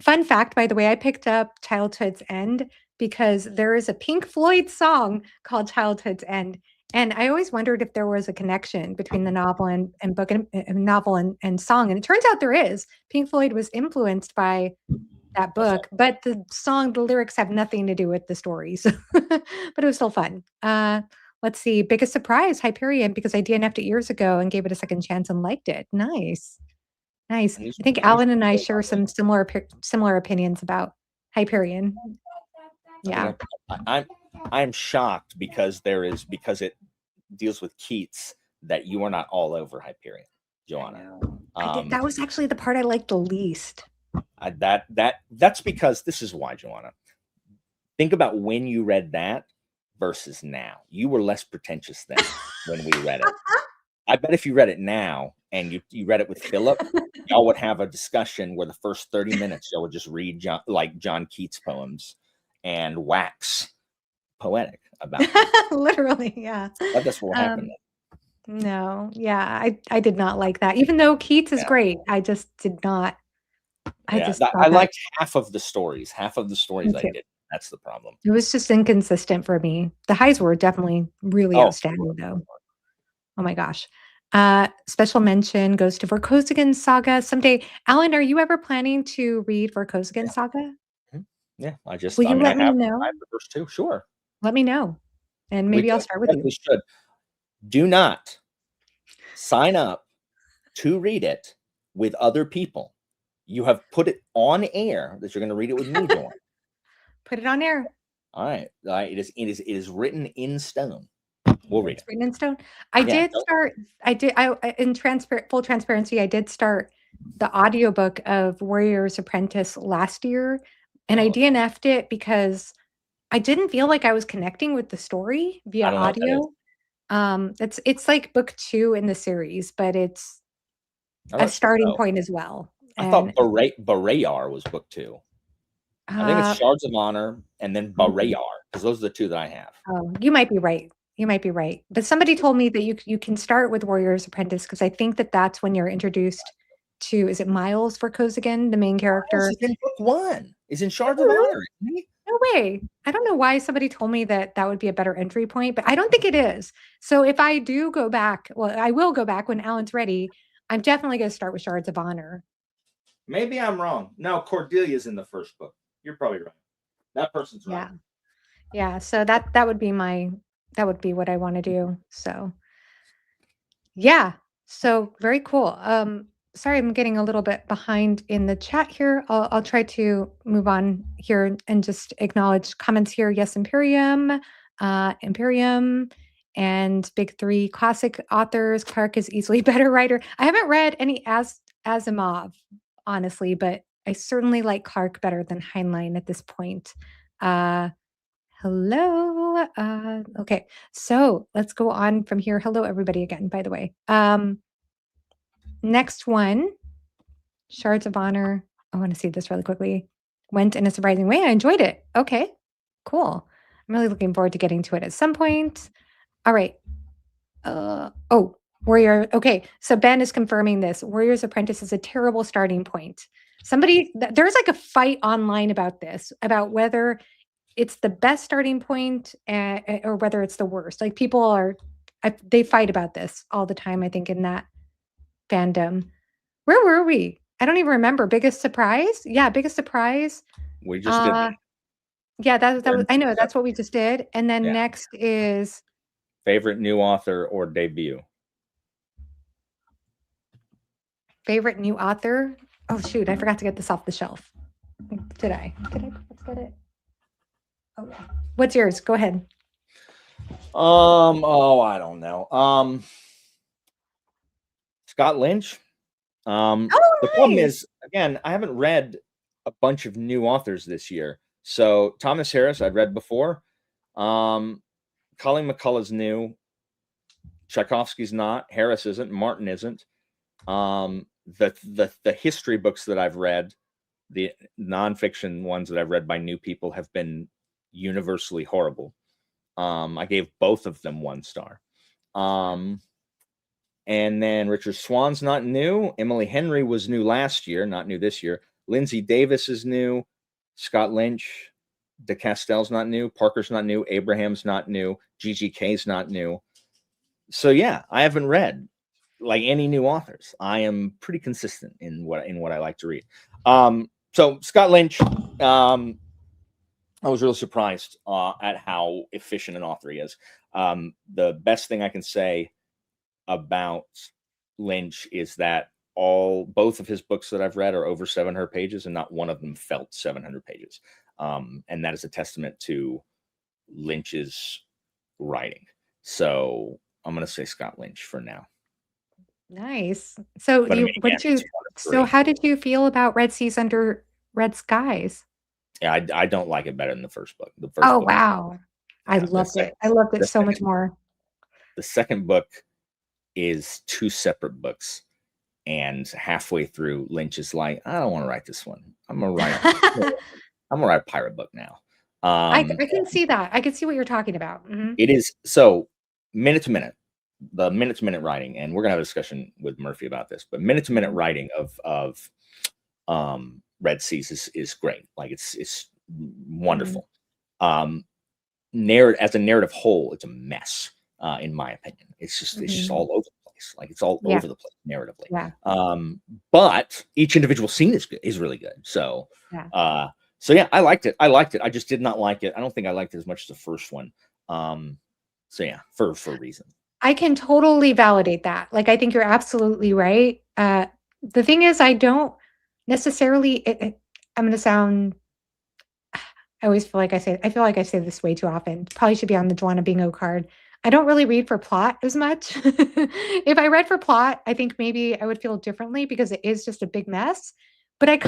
Fun fact, by the way, I picked up Childhood's End because there is a Pink Floyd song called Childhood's End. And I always wondered if there was a connection between the novel and book and novel and song. And it turns out there is. Pink Floyd was influenced by that That's book, but the lyrics have nothing to do with the stories. But it was still fun. Let's see. Biggest surprise, Hyperion, because I DNF'd it years ago and gave it a second chance and liked it. Nice. Nice. I think Alan and I share some similar opinions about Hyperion. Yeah. I'm shocked because it deals with Keats that you are not all over Hyperion, Joanna. That was actually the part I liked the least. That's because this is why, Joanna. Think about when you read that versus now. You were less pretentious then when we read it. I bet if you read it now and you read it with Philip, y'all would have a discussion where the first 30 minutes y'all would just read John Keats poems and wax poetic about it. Literally, yeah. But that's what happened. No, yeah, I did not like that. Even though Keats is great, I just did not. I liked half of the stories. Half of the stories I did. That's the problem. It was just inconsistent for me. The highs were definitely really outstanding, though. Oh my gosh. Special mention goes to Vorkosigan Saga someday. Alan, are you ever planning to read Vorkosigan Saga? Yeah, Will you let me know? I have the first two. Sure. Let me know, and maybe I'll start with you. Should. Do not sign up to read it with other people. You have put it on air that you're going to read it with me, Joanna. Put it on air. All right. It is written in stone. We'll read it. Written in stone. In full transparency, I did start the audiobook of Warrior's Apprentice last year, and I DNF'd it because I didn't feel like I was connecting with the story via audio. It's like book 2 in the series, but it's a starting point as well. I thought Barayar was book 2. I think it's Shards of Honor and then Barayar, because those are the 2 that I have. Oh, you might be right. You might be right. But somebody told me that you can start with Warrior's Apprentice, because I think that's when you're introduced to, is it Miles Vorkosigan, the main character? He's in book 1. He's in Shards of Honor. No way. I don't know why somebody told me that would be a better entry point, but I don't think it is. So if I do go back, well, I will go back when Alan's ready. I'm definitely going to start with Shards of Honor. Maybe I'm wrong. No, Cordelia's in the first book. You're probably right. That person's right. Yeah. So that would be what I want to do. So yeah. So very cool. Sorry, I'm getting a little bit behind in the chat here. I'll try to move on here and just acknowledge comments here. Yes, Imperium, and big 3 classic authors. Clark is easily better writer. I haven't read any Asimov, honestly, but I certainly like Clark better than Heinlein at this point. Hello. Okay, so let's go on from here. Hello, everybody again, by the way. Next one, Shards of Honor. I want to see this really quickly. Went in a surprising way. I enjoyed it. Okay, cool. I'm really looking forward to getting to it at some point. All right. Warrior. Okay, so Ben is confirming this. Warrior's Apprentice is a terrible starting point. There's like a fight online about this, about whether it's the best starting point or whether it's the worst. Like they fight about this all the time, I think, in that fandom. Where were we? I don't even remember. Biggest surprise? Yeah, biggest surprise. We just did that. Yeah, that was, I know, that's what we just did. And then next is favorite new author or debut. Favorite new author? Oh shoot, I forgot to get this off the shelf. Did I? Let's get it. Oh yeah. What's yours? Go ahead. I don't know. Scott Lynch. The problem is, again, I haven't read a bunch of new authors this year. So Thomas Harris, I'd read before. Colleen McCullough's new. Tchaikovsky's not. Harris isn't. Martin isn't. The history books that I've read, the nonfiction ones that I've read by new people, have been universally horrible. I gave both of them 1 star. And then Richard Swan's not new. Emily Henry was new last year, not new this year. Lindsay Davis is new. Scott Lynch. DeCastell's not new. Parker's not new. Abraham's not new. GGK's not new. So yeah, I haven't read like any new authors. I am pretty consistent in what I like to read. So Scott Lynch, I was really surprised at how efficient an author he is. The best thing I can say about Lynch is that both of his books that I've read are over 700 pages, and not one of them felt 700 pages. And that is a testament to Lynch's writing. So I'm going to say Scott Lynch for now. Nice. So But I mean, what again, did he's you one of so three. how did you feel about Red Seas Under Red Skies? Yeah, I don't like it better than the first book. The first Oh, book is, wow. I yeah, loved it. I loved it the so much second more. the second book is two separate books. And halfway through, Lynch is like, I don't want to write this one. I'm gonna write a pirate book now. I can see that. I can see what you're talking about. Mhm. It is so minute to minute, the minute to minute writing, and we're gonna have a discussion with Murphy about this, but minute to minute Mhm. writing of Red Seas is great. Like it's Mhm. wonderful. Um, narrative as a narrative whole, it's a mess, in my opinion. It's just Mhm. all over the place. Like it's all Yeah. over the place narratively. Yeah. But each individual scene is really good. So Yeah. uh so yeah, I liked it. I liked it. I just did not like it. I don't think I liked it as much as the first one. So yeah, for a reason. I can totally validate that. Like, I think you're absolutely right. The thing is, I don't necessarily I'm gonna sound I feel like I say this way too often. Probably should be on the Joanna Bingo card. I don't really read for plot as much. If I read for plot, I think maybe I would feel differently because it is just a big mess. But I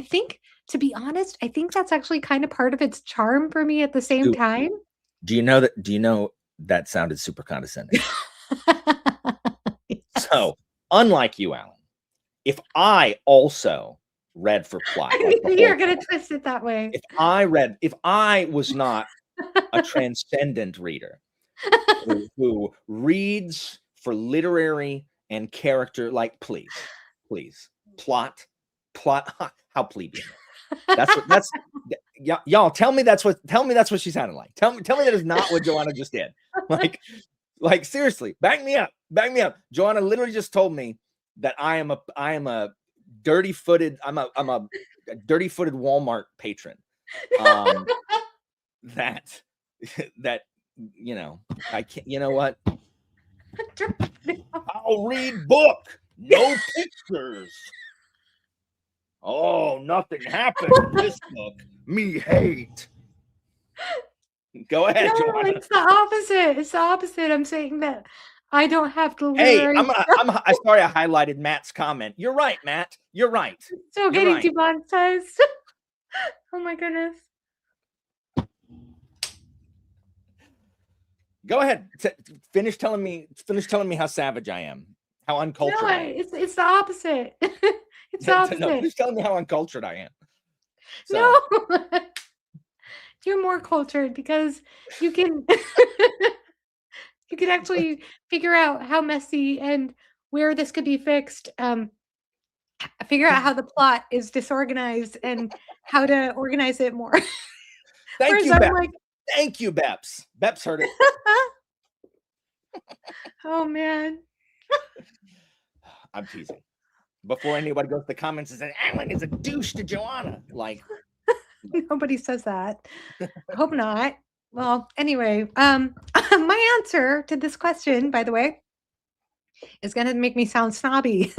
think, to be honest, I think that's actually kind of part of its charm for me at the same Do, time. do you know that sounded super condescending? Yes. So, unlike you, Alan, if I also read for plot, I like the knew you whole were gonna time, twist it that way. if I was not a transcendent reader who reads for literary and character, like please, plot, how plebeian. That's y'all tell me that's what she sounded like. Tell me that is not what Joanna just did. Like seriously, back me up. Back me up. Joanna literally just told me that I am a dirty-footed, I'm a dirty-footed Walmart patron. Um that that I can't, you know what? I'll read book, no pictures. Oh, nothing happened in this book. Me hate. Go No, ahead, Joanna. it's the opposite. It's the opposite. I'm saying that I don't have the Hey, literary I'm sorry I highlighted Matt's comment. You're right, Matt. You're right. still You're getting right. demonetized. Oh my goodness. Go ahead. Finish telling me how savage I am. How No, uncultured I am. it's the opposite. It's the No, opposite. finish telling me how uncultured I am. So, No. You're more cultured because you can you can actually figure out how messy and where this could be fixed. Figure out how the plot is disorganized and how to organize it more. thank Whereas you, I'm Beps. like, Thank you, Beps. Beps heard it. oh man. I'm teasing. Before anybody goes to the comments and says, Alan is a douche to Joanna. Like, Nobody says that. I hope not. Well, anyway, my answer to this question, by the way, is gonna make me sound snobby.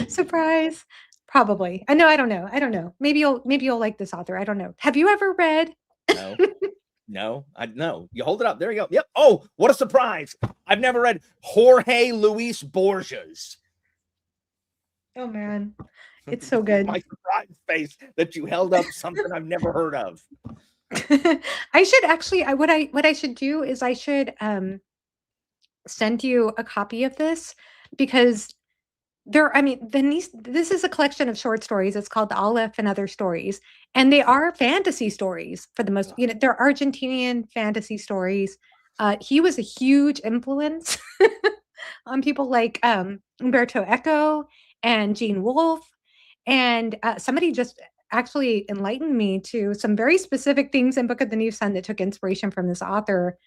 Surprise. Probably. I know, I don't know. I don't know. Maybe you'll like this author. I don't know. Have you ever read no. No, I no. You hold it up. There you go. Yep. Oh, what a surprise! I've never read Jorge Luis Borges. Oh man. It's so good. My surprise face that you held up something I've never heard of. I should actually what I should do is I should send you a copy of this because this is a collection of short stories. It's called The Aleph and Other Stories. And they are fantasy stories for the most, they're Argentinian fantasy stories. He was a huge influence on people like Umberto Eco and Gene Wolfe. And somebody just actually enlightened me to some very specific things in Book of the New Sun that took inspiration from this author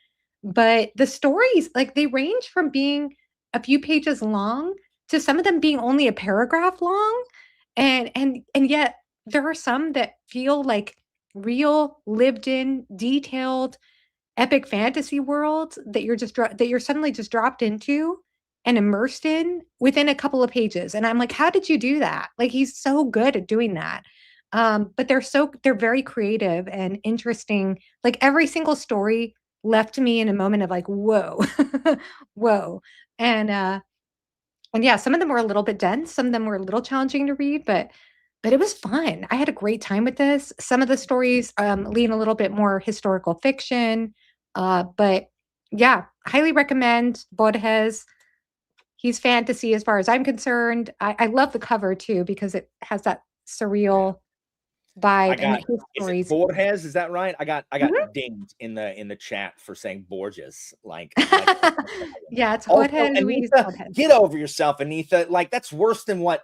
but the stories, like, they range from being a few pages long to some of them being only a paragraph long, and yet there are some that feel like real, lived in, detailed, epic fantasy worlds that that you're suddenly just dropped into and immersed in within a couple of pages, and I'm like, "How did you do that?" Like, he's so good at doing that. But they're very creative and interesting. Like, every single story left me in a moment of like, "Whoa." "Whoa." And, uh and yeah, some of them were a little bit dense, some of them were a little challenging to read, but it was fun. I had a great time with this. Some of the stories, lean a little bit more historical fiction, but yeah, highly recommend Borges. He's fantasy as far as I'm concerned. I love the cover too because it has that surreal I vibe, and got his is it stories. Borges? Is that right? I got Mhm. dinged in the chat for saying Borges. Like Yeah, it's also, Jorge Luis Anita, Borges. get over yourself, Anita. Like that's worse than what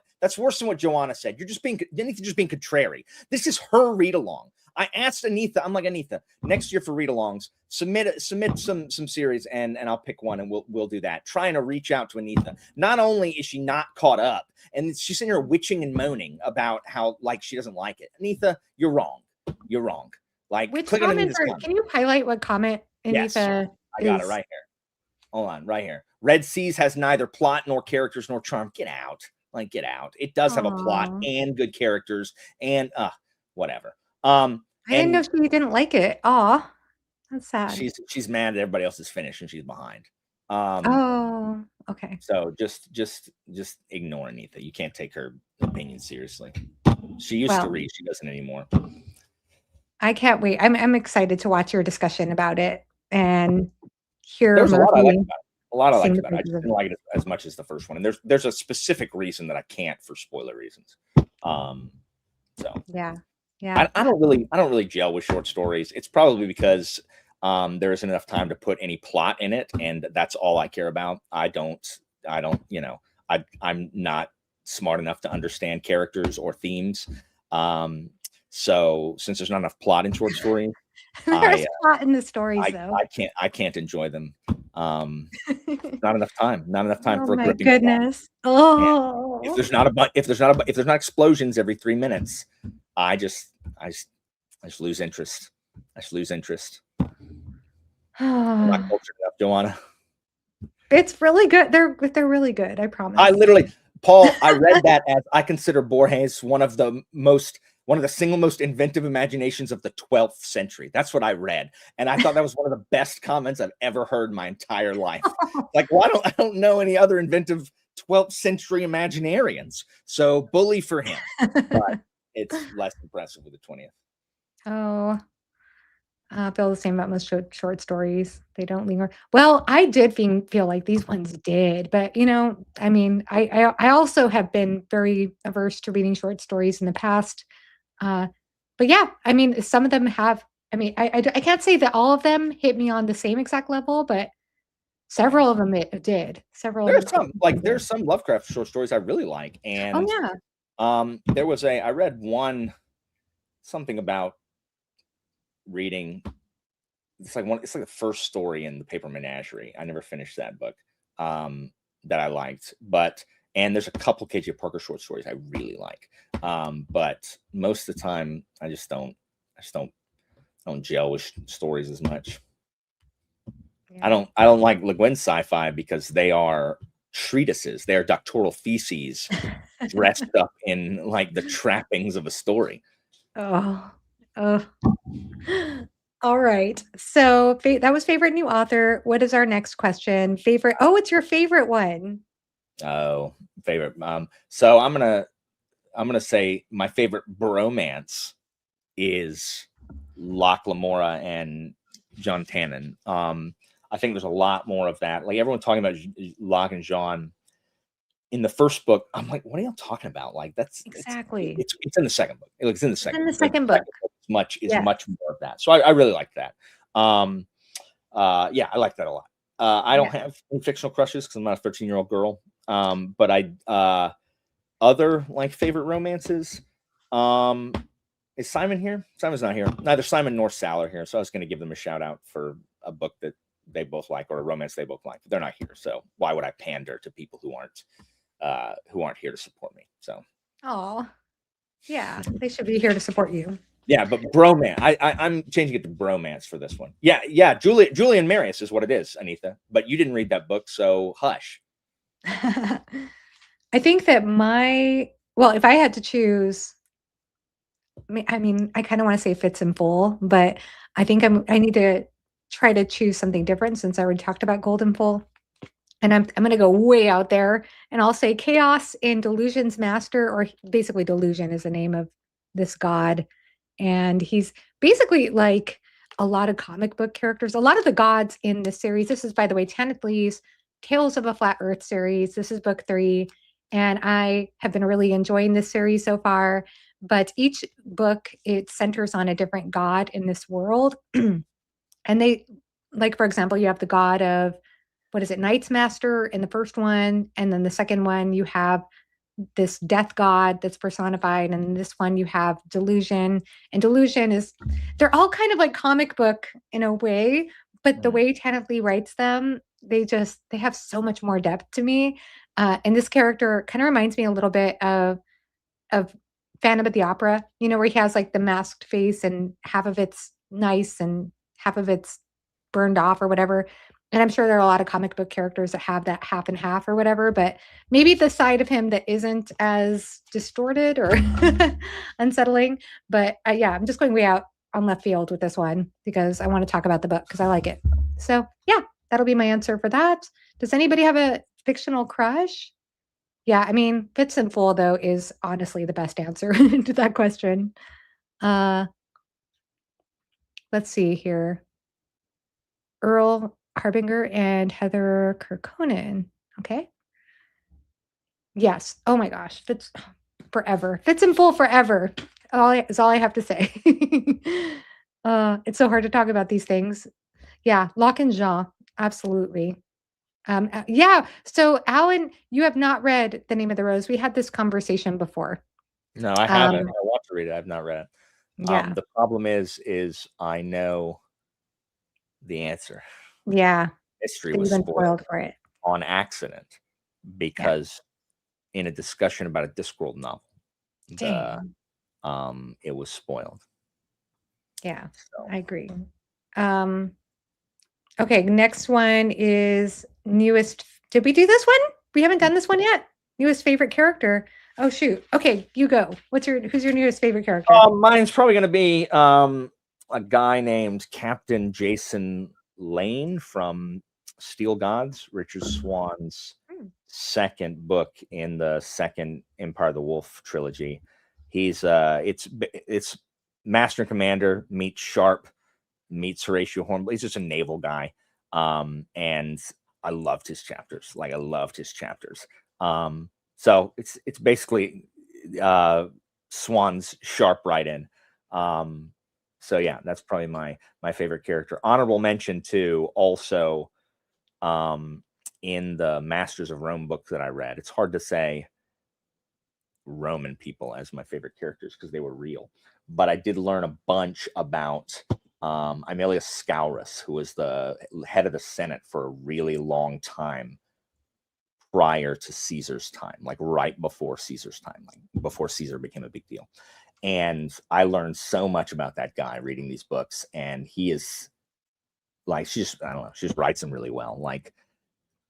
Joanna said. Anita just being contrary. This is her read along. I asked Anita, I'm like, Anita, next year for read alongs, submit some series and I'll pick one and we'll do that. Trying to reach out to Anita. Not only is she not caught up, and she's sitting here witching and moaning about how like she doesn't like it. Anita, you're wrong. You're wrong. Like Which click on comments Anita's are comment. can you highlight what comment Yes, Anita I got it is? right here. Hold on, right here. Red Seas has neither plot nor characters nor charm. Get out. Like, get out. It does have a plot Aw. and good characters and whatever. Um, I didn't know and she didn't like it. Aw, that's sad. she's mad that everybody else is finished and she's behind. Um, Oh, okay. so just ignore Anita. You can't take her opinion seriously. She used to Well, read, she doesn't anymore. I can't wait. I'm excited to watch your discussion about it and hear There's a lot I liked Murphy about it. A lot I sing liked the about it. I praises just of didn't it. like it as much as the first one. And there's a specific reason that I can't for spoiler reasons. Um, so Yeah. Yeah. I don't really gel with short stories. It's probably because there isn't enough time to put any plot in it, and that's all I care about. I don't I'm not smart enough to understand characters or themes. Um, so since there's not enough plot in short stories, There's I plot in the stories, though. I can't enjoy them. Not enough time. Not enough time Oh for a my gripping plot. goodness. And Oh. if there's not explosions every 3 minutes, I just I just I just lose interest. I just lose interest. I'm not cultured enough, Joanna. It's really good. They're really good, I I promise. literally, Paul, I read that as I consider Borges one of the single most inventive imaginations of the 12th century. That's what I read. And I thought that was one of the best comments I've ever heard in my entire life. Like, well, I don't know any other inventive 12th century imaginarians. So bully for him. But it's less impressive with the 20th. Oh, I feel the same about most short stories. They don't linger. Well, I did feel like these ones did, but, I mean, I also have been very averse to reading short stories in the past. Uh, but yeah, I mean, some of them have I mean, I can't say that all of them hit me on the same exact level, but several of them it did. Several of them definitely There's did. some Lovecraft short stories I really like. Oh, And yeah. I read one something about reading it's like the first story in the Paper Menagerie. I never finished that book. That I liked. And there's a couple KJ Parker short stories I really like. But most of the time I just don't gel with stories as much. Yeah. I don't like Le Guin sci-fi because they are treatises. They are doctoral theses dressed up in like the trappings of a story. Oh. Oh. All right. So, that was favorite new author. What is our next question? Favorite Oh, it's your favorite one. Oh, favorite. So I'm gonna say my favorite bromance is Locke Lamora and John Tannen. I think there's a lot more of that. Like everyone talking about Locke and John in the first book. I'm like, what are y'all talking about? Like Exactly. it's in the second book. It's in the It's in second. the Like the second book. second book is Yes. much more of that. So I really like that. Um, yeah, I like that a lot. I don't Yeah. have any fictional crushes because I'm not a 13-year-old girl. But other like favorite romances. Um, is Simon here? Simon's not here. Neither Simon nor Sal are here. So I was going to give them a shout out for a book that they both like, or a romance they both like. But they're not here, so why would I pander to people who aren't here to support me? So, Oh, yeah, they should be here to support you. yeah, but bromance. I'm changing it to bromance for this one. Yeah. Julian Marius is what it is, Anita. But you didn't read that book, so hush. I think that if I had to choose, I mean, I kind of want to say Fits in Full, but I think I need to try to choose something different since I already talked about Golden Full. And I'm going to go way out there and I'll say Chaos in Delusion's Master, or basically Delusion is the name of this god. And he's basically like a lot of comic book characters, a lot of the gods in this series. This is, by the way, Tanith Lee's Tales of a Flat Earth series. This is book 3. And I have been really enjoying this series so far. But each book, it centers on a different god in this world. And they, like, for example, you have the god of, what is it, Knight's Master in the first one. And then the second one, you have this death god that's personified. And in this one, you have Delusion. And Delusion is, they're all kind of like comic book in a way, but the way Tanith Lee writes them, they have so much more depth to me. And this character kind of reminds me a little bit of Phantom of the Opera, where he has like the masked face and half of it's nice and half of it's burned off or whatever. And I'm sure there are a lot of comic book characters that have that half and half or whatever, but maybe the side of him that isn't as distorted or unsettling. But yeah, I'm just going way out on left field with this one because I want to talk about the book because I like it. So yeah, that'll be my answer for that. Does anybody have a fictional crush? Yeah, I mean, Fits in Full, though, is honestly the best answer to that question. Let's see here. Earl Harbinger and Heather Kirkkonen. Okay. Yes. Oh my gosh. Fits forever. Fits in Full forever. Is all I have to say. It's so hard to talk about these things. Yeah. Locke and Jean. Absolutely. Yeah. So, Alan, you have not read The Name of the Rose. We had this conversation before. No, I haven't. I want to read it. I've not read it. Yeah. The problem is I know the answer. Yeah. History was spoiled for it on accident because in a discussion about a Discworld novel, it was spoiled. Yeah, so. I agree. Okay, next one is newest. Did we do this one? We haven't done this one yet. Newest favorite character. Oh shoot. Okay, you go. Who's your newest favorite character? Mine's probably going to be a guy named Captain Jason Lane from Steel Gods, Richard Swann's second book in the second Empire of the Wolf trilogy. He's it's Master and Commander meets Sharp meets Horatio Hornblower. He's just a naval guy, and I loved his chapters. So it's basically Swann's Sharp write-in. So yeah, that's probably my favorite character. Honorable mention too, also in the Masters of Rome book that I read. It's hard to say Roman people as my favorite characters because they were real, but I did learn a bunch about Aemilius Scaurus, who was the head of the Senate for a really long time prior to Caesar's time, like right before Caesar's time, like before Caesar became a big deal. And I learned so much about that guy reading these books. And he is like, she just writes them really well. Like,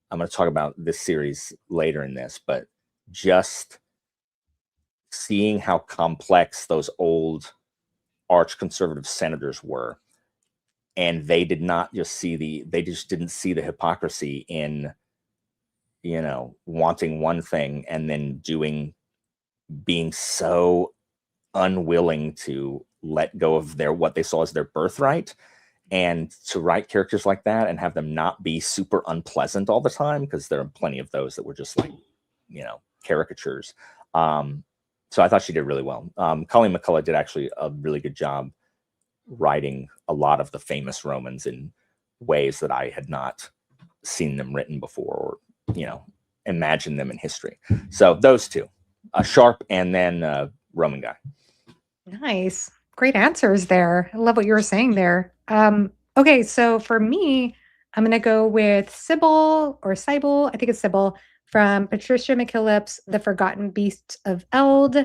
I'm going to talk about this series later in this, but just seeing how complex those old arch conservative senators were. And they did not just they just didn't see the hypocrisy in, wanting one thing and then being so unwilling to let go of what they saw as their birthright, and to write characters like that and have them not be super unpleasant all the time, because there are plenty of those that were just like, caricatures. So I thought she did really well. Colleen McCullough did actually a really good job writing a lot of the famous Romans in ways that I had not seen them written before, or imagined them in history. So those two, Sharp and then Roman guy. Nice. Great answers there. I love what you were saying there. Okay, so for me, I'm going to go with Sybil or Sybil. I think it's Sybil from Patricia McKillip's The Forgotten Beasts of Eld.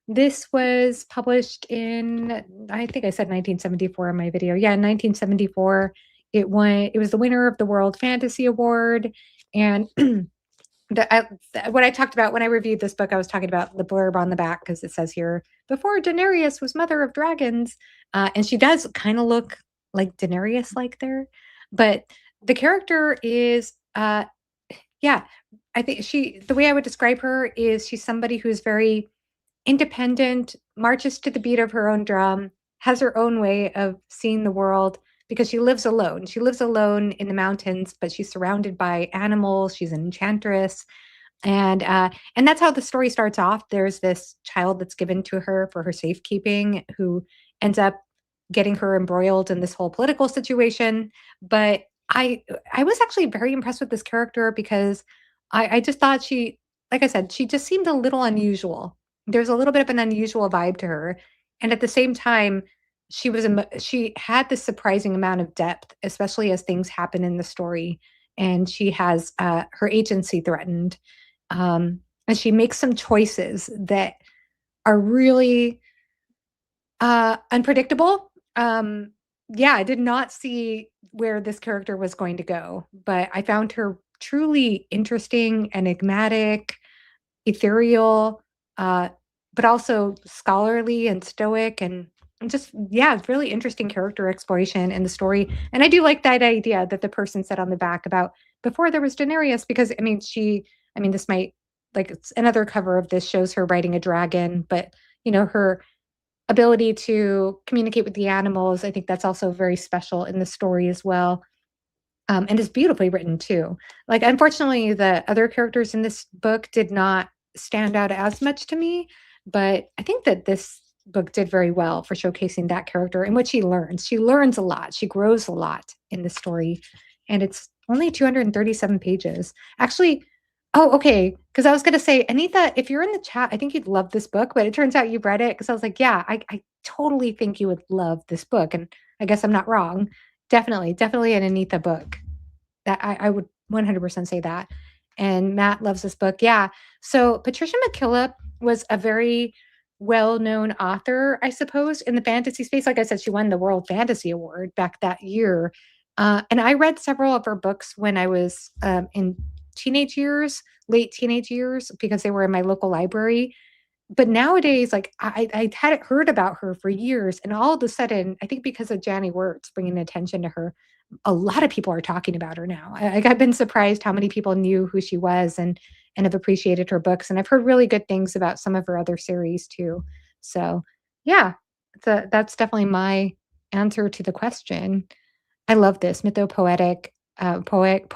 This was published in, I think I said 1974 in my video. Yeah, 1974. It was the winner of the World Fantasy Award. And what I talked about when I reviewed this book, I was talking about the blurb on the back because it says here, before Daenerys was mother of dragons. And she does kind of look like Daenerys like there. But the character is, yeah, I think the way I would describe her is she's somebody who's very independent, marches to the beat of her own drum, has her own way of seeing the world because she lives alone. She lives alone in the mountains, but she's surrounded by animals. She's an enchantress. And that's how the story starts off. There's this child that's given to her for her safekeeping who ends up getting her embroiled in this whole political situation. But I was actually very impressed with this character because I just thought she, like I said, she just seemed a little unusual. There's a little bit of an unusual vibe to her, and at the same time, she had this surprising amount of depth, especially as things happen in the story, and she has her agency threatened, and she makes some choices that are really unpredictable. Yeah, I did not see where this character was going to go, but I found her truly interesting, enigmatic, ethereal, but also scholarly and stoic and just, yeah, it's really interesting character exploration in the story. And I do like that idea that the person said on the back about before there was Daenerys, because I mean, this might, like, it's another cover of this shows her riding a dragon, but her ability to communicate with the animals, I think that's also very special in the story as well. And it's beautifully written too. Like, unfortunately, the other characters in this book did not stand out as much to me, but I think that this book did very well for showcasing that character and what she learns. She learns a lot. She grows a lot in the story, and it's only 237 pages. Actually, oh, okay. Because I was going to say, Anita, if you're in the chat, I think you'd love this book, but it turns out you've read it. Because I was like, yeah, I totally think you would love this book, and I guess I'm not wrong. Definitely an Anita book. That I would 100% say that. And Matt loves this book. Yeah. So Patricia McKillip was a very well-known author, I suppose, in the fantasy space. Like I said, she won the World Fantasy Award back that year. And I read several of her books when I was in teenage years, late teenage years, because they were in my local library. But nowadays, like I hadn't heard about her for years, and all of a sudden, I think because of Janny Wirtz bringing attention to her, a lot of people are talking about her now. I've been surprised how many people knew who she was and have appreciated her books, and I've heard really good things about some of her other series too. So, yeah, that's definitely my answer to the question. I love this mythopoetic, poetic.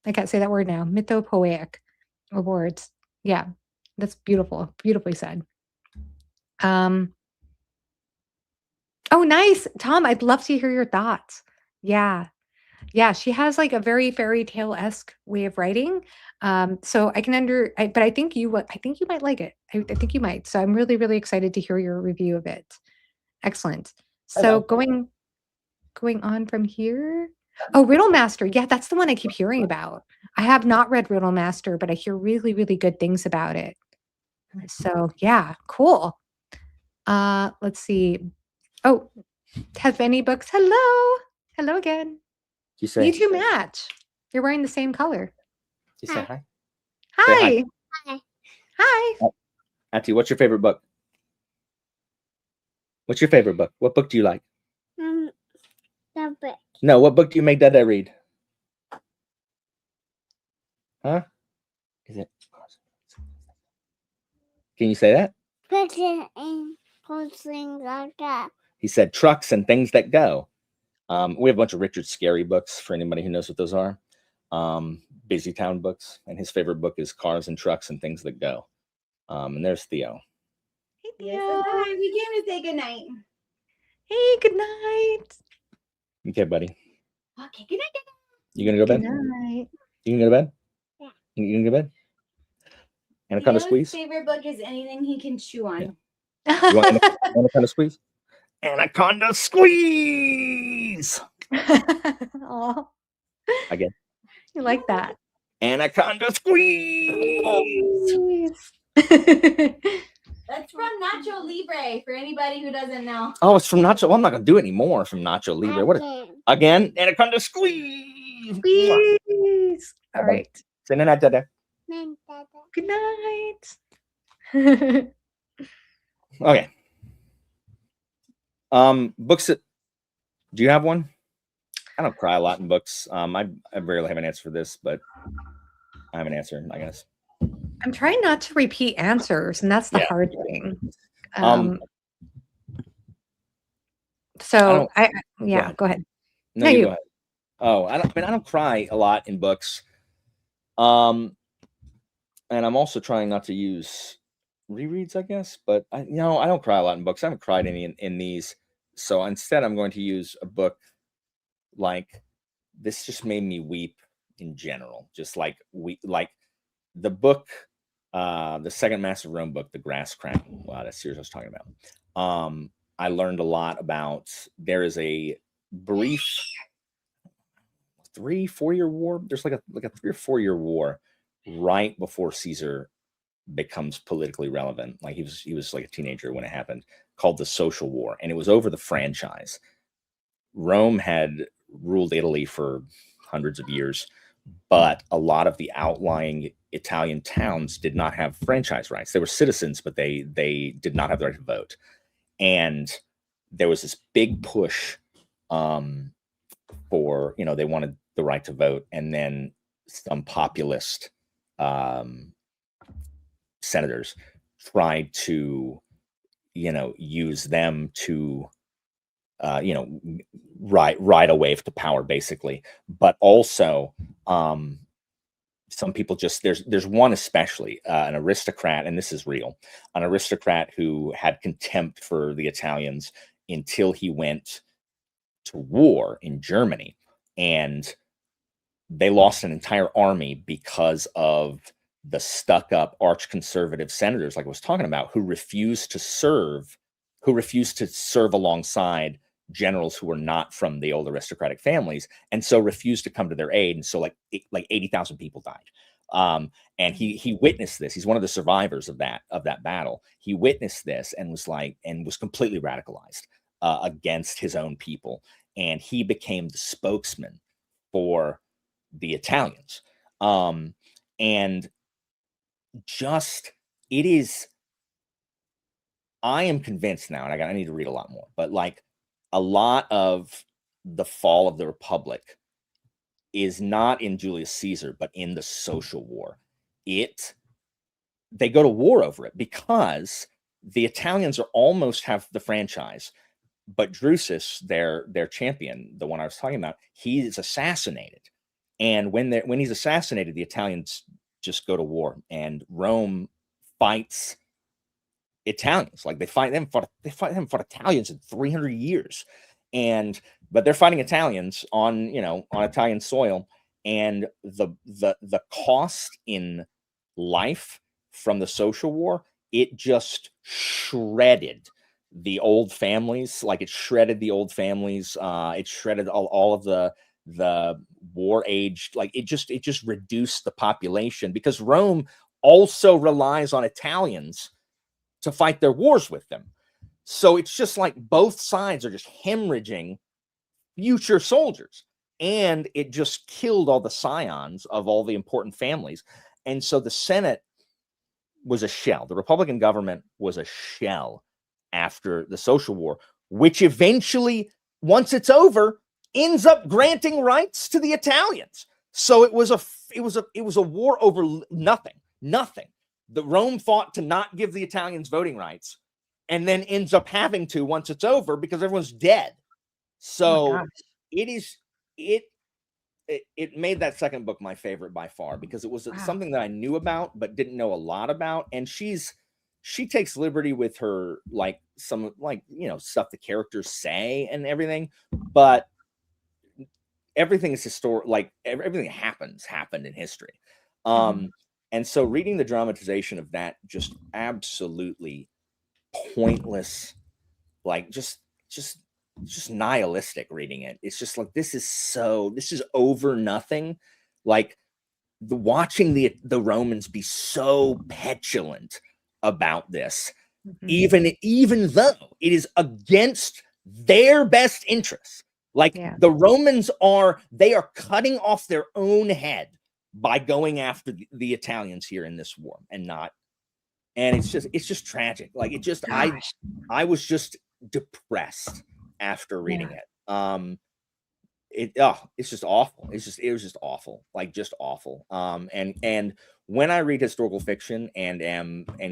I can't say that word now. Mythopoetic awards. Yeah, that's beautiful. Beautifully said. Oh, nice. Tom, I'd love to hear your thoughts. Yeah. Yeah, she has like a very fairy tale-esque way of writing. So I can but I think I think you might like it. I think you might. So I'm really, really excited to hear your review of it. Excellent. So going on from here. Oh, Riddle Master. Yeah, that's the one I keep hearing about. I have not read Riddle Master, but I hear really, really good things about it. So yeah, cool. Let's see. Oh, have any books? Hello. Hello again. You say You two match. You're wearing the same color. you say hi. Hi. Hi. Hi. Auntie, what's your favorite book? What's your favorite book? What book do you like? The book. No, what book do you make Dada read? Huh? Is it? Can you say that? Put in posting like that. He said trucks and things that go. We have a bunch of Richard Scarry books for anybody who knows what those are. Busy Town books, and his favorite book is Cars and Trucks and Things That Go. And there's Theo. Hey, Theo. Yes, hi. We came to say goodnight. Hey, good night. Okay, buddy. Okay, good night. You gonna go to Good bed? night. You gonna go to bed? Yeah. You gonna go to bed? Anaconda Theo's squeeze? favorite book is anything he can chew on. Yeah. You want Anaconda squeeze? Anaconda squeeze! Oh, Again, you like that. Anaconda Squeeze. Please. That's from Nacho Libre for anybody who doesn't know. Oh, it's from Nacho. Well, I'm not gonna do it anymore from Nacho Libre. What again? Anaconda Squeeze. Please. All right. Say night, Dada. Good night. Okay. Books that do you have one? I don't cry a lot in books. I rarely have an answer for this, but I have an answer, I guess. I'm trying not to repeat answers, and that's the Yeah. hard thing. Um, So I yeah, go ahead. No, No, you you. go ahead. Oh, I don't cry a lot in books. And I'm also trying not to use rereads, I guess, but I don't cry a lot in books. I haven't cried any in these. So instead I'm going to use a book like this just made me weep in general. Just like the book, the second Master of Rome book, The Grass Crown. Wow, that series I was talking about. I learned a lot about, there is a brief 3-4 year war. There's like a 3 or 4 year war right before Caesar becomes politically relevant. Like he was like a teenager when it happened, called the Social War, and it was over the franchise. Rome had ruled Italy for hundreds of years, but a lot of the outlying Italian towns did not have franchise rights. They were citizens, but they did not have the right to vote. And there was this big push for, they wanted the right to vote. And then some populist senators tried to, use them to, ride a wave to power, basically. But also, some people just, there's one especially, an aristocrat, and this is real, an aristocrat who had contempt for the Italians until he went to war in Germany, and they lost an entire army because of the stuck-up arch-conservative senators, like I was talking about, who refused to serve alongside generals who were not from the old aristocratic families, and so refused to come to their aid. And so like 80,000 people died. And he witnessed this. He's one of the survivors of that battle. He witnessed this and was completely radicalized against his own people. And he became the spokesman for the Italians. And just, it is, I am convinced now, and I need to read a lot more, but like a lot of the fall of the Republic is not in Julius Caesar, but in the Social War. They go to war over it because the Italians almost have the franchise, but Drusus, their champion, the one I was talking about, he is assassinated. And when he's assassinated, the Italians just go to war, and Rome fights Italians. Like they fight them for Italians in 300 years. But they're fighting Italians on Italian soil, and the cost in life from the Social War, it just shredded the old families. Like it shredded the old families. It shredded all of the war age. Like it just reduced the population, because Rome also relies on Italians to fight their wars with them. So it's just like both sides are just hemorrhaging future soldiers, and it just killed all the scions of all the important families. And so the Senate was a shell. The Republican government was a shell after the Social War, which eventually, once it's over, ends up granting rights to the Italians. So it was a war over nothing. The Rome fought to not give the Italians voting rights, and then ends up having to once it's over because everyone's dead. So it made that second book my favorite by far, because it was something that I knew about but didn't know a lot about. And she takes liberty with her, like some stuff the characters say and everything, but everything is historic. Like everything that happened in history. And so reading the dramatization of that, just absolutely pointless, like just just nihilistic reading it. It's just like this is over nothing. Like watching the Romans be so petulant about this, even though it is against their best interests. Like the Romans they are cutting off their own head by going after the Italians here in this war and it's just tragic. Like I was just depressed after reading it. It's just awful. It was just awful. Like just awful. And when I read historical fiction and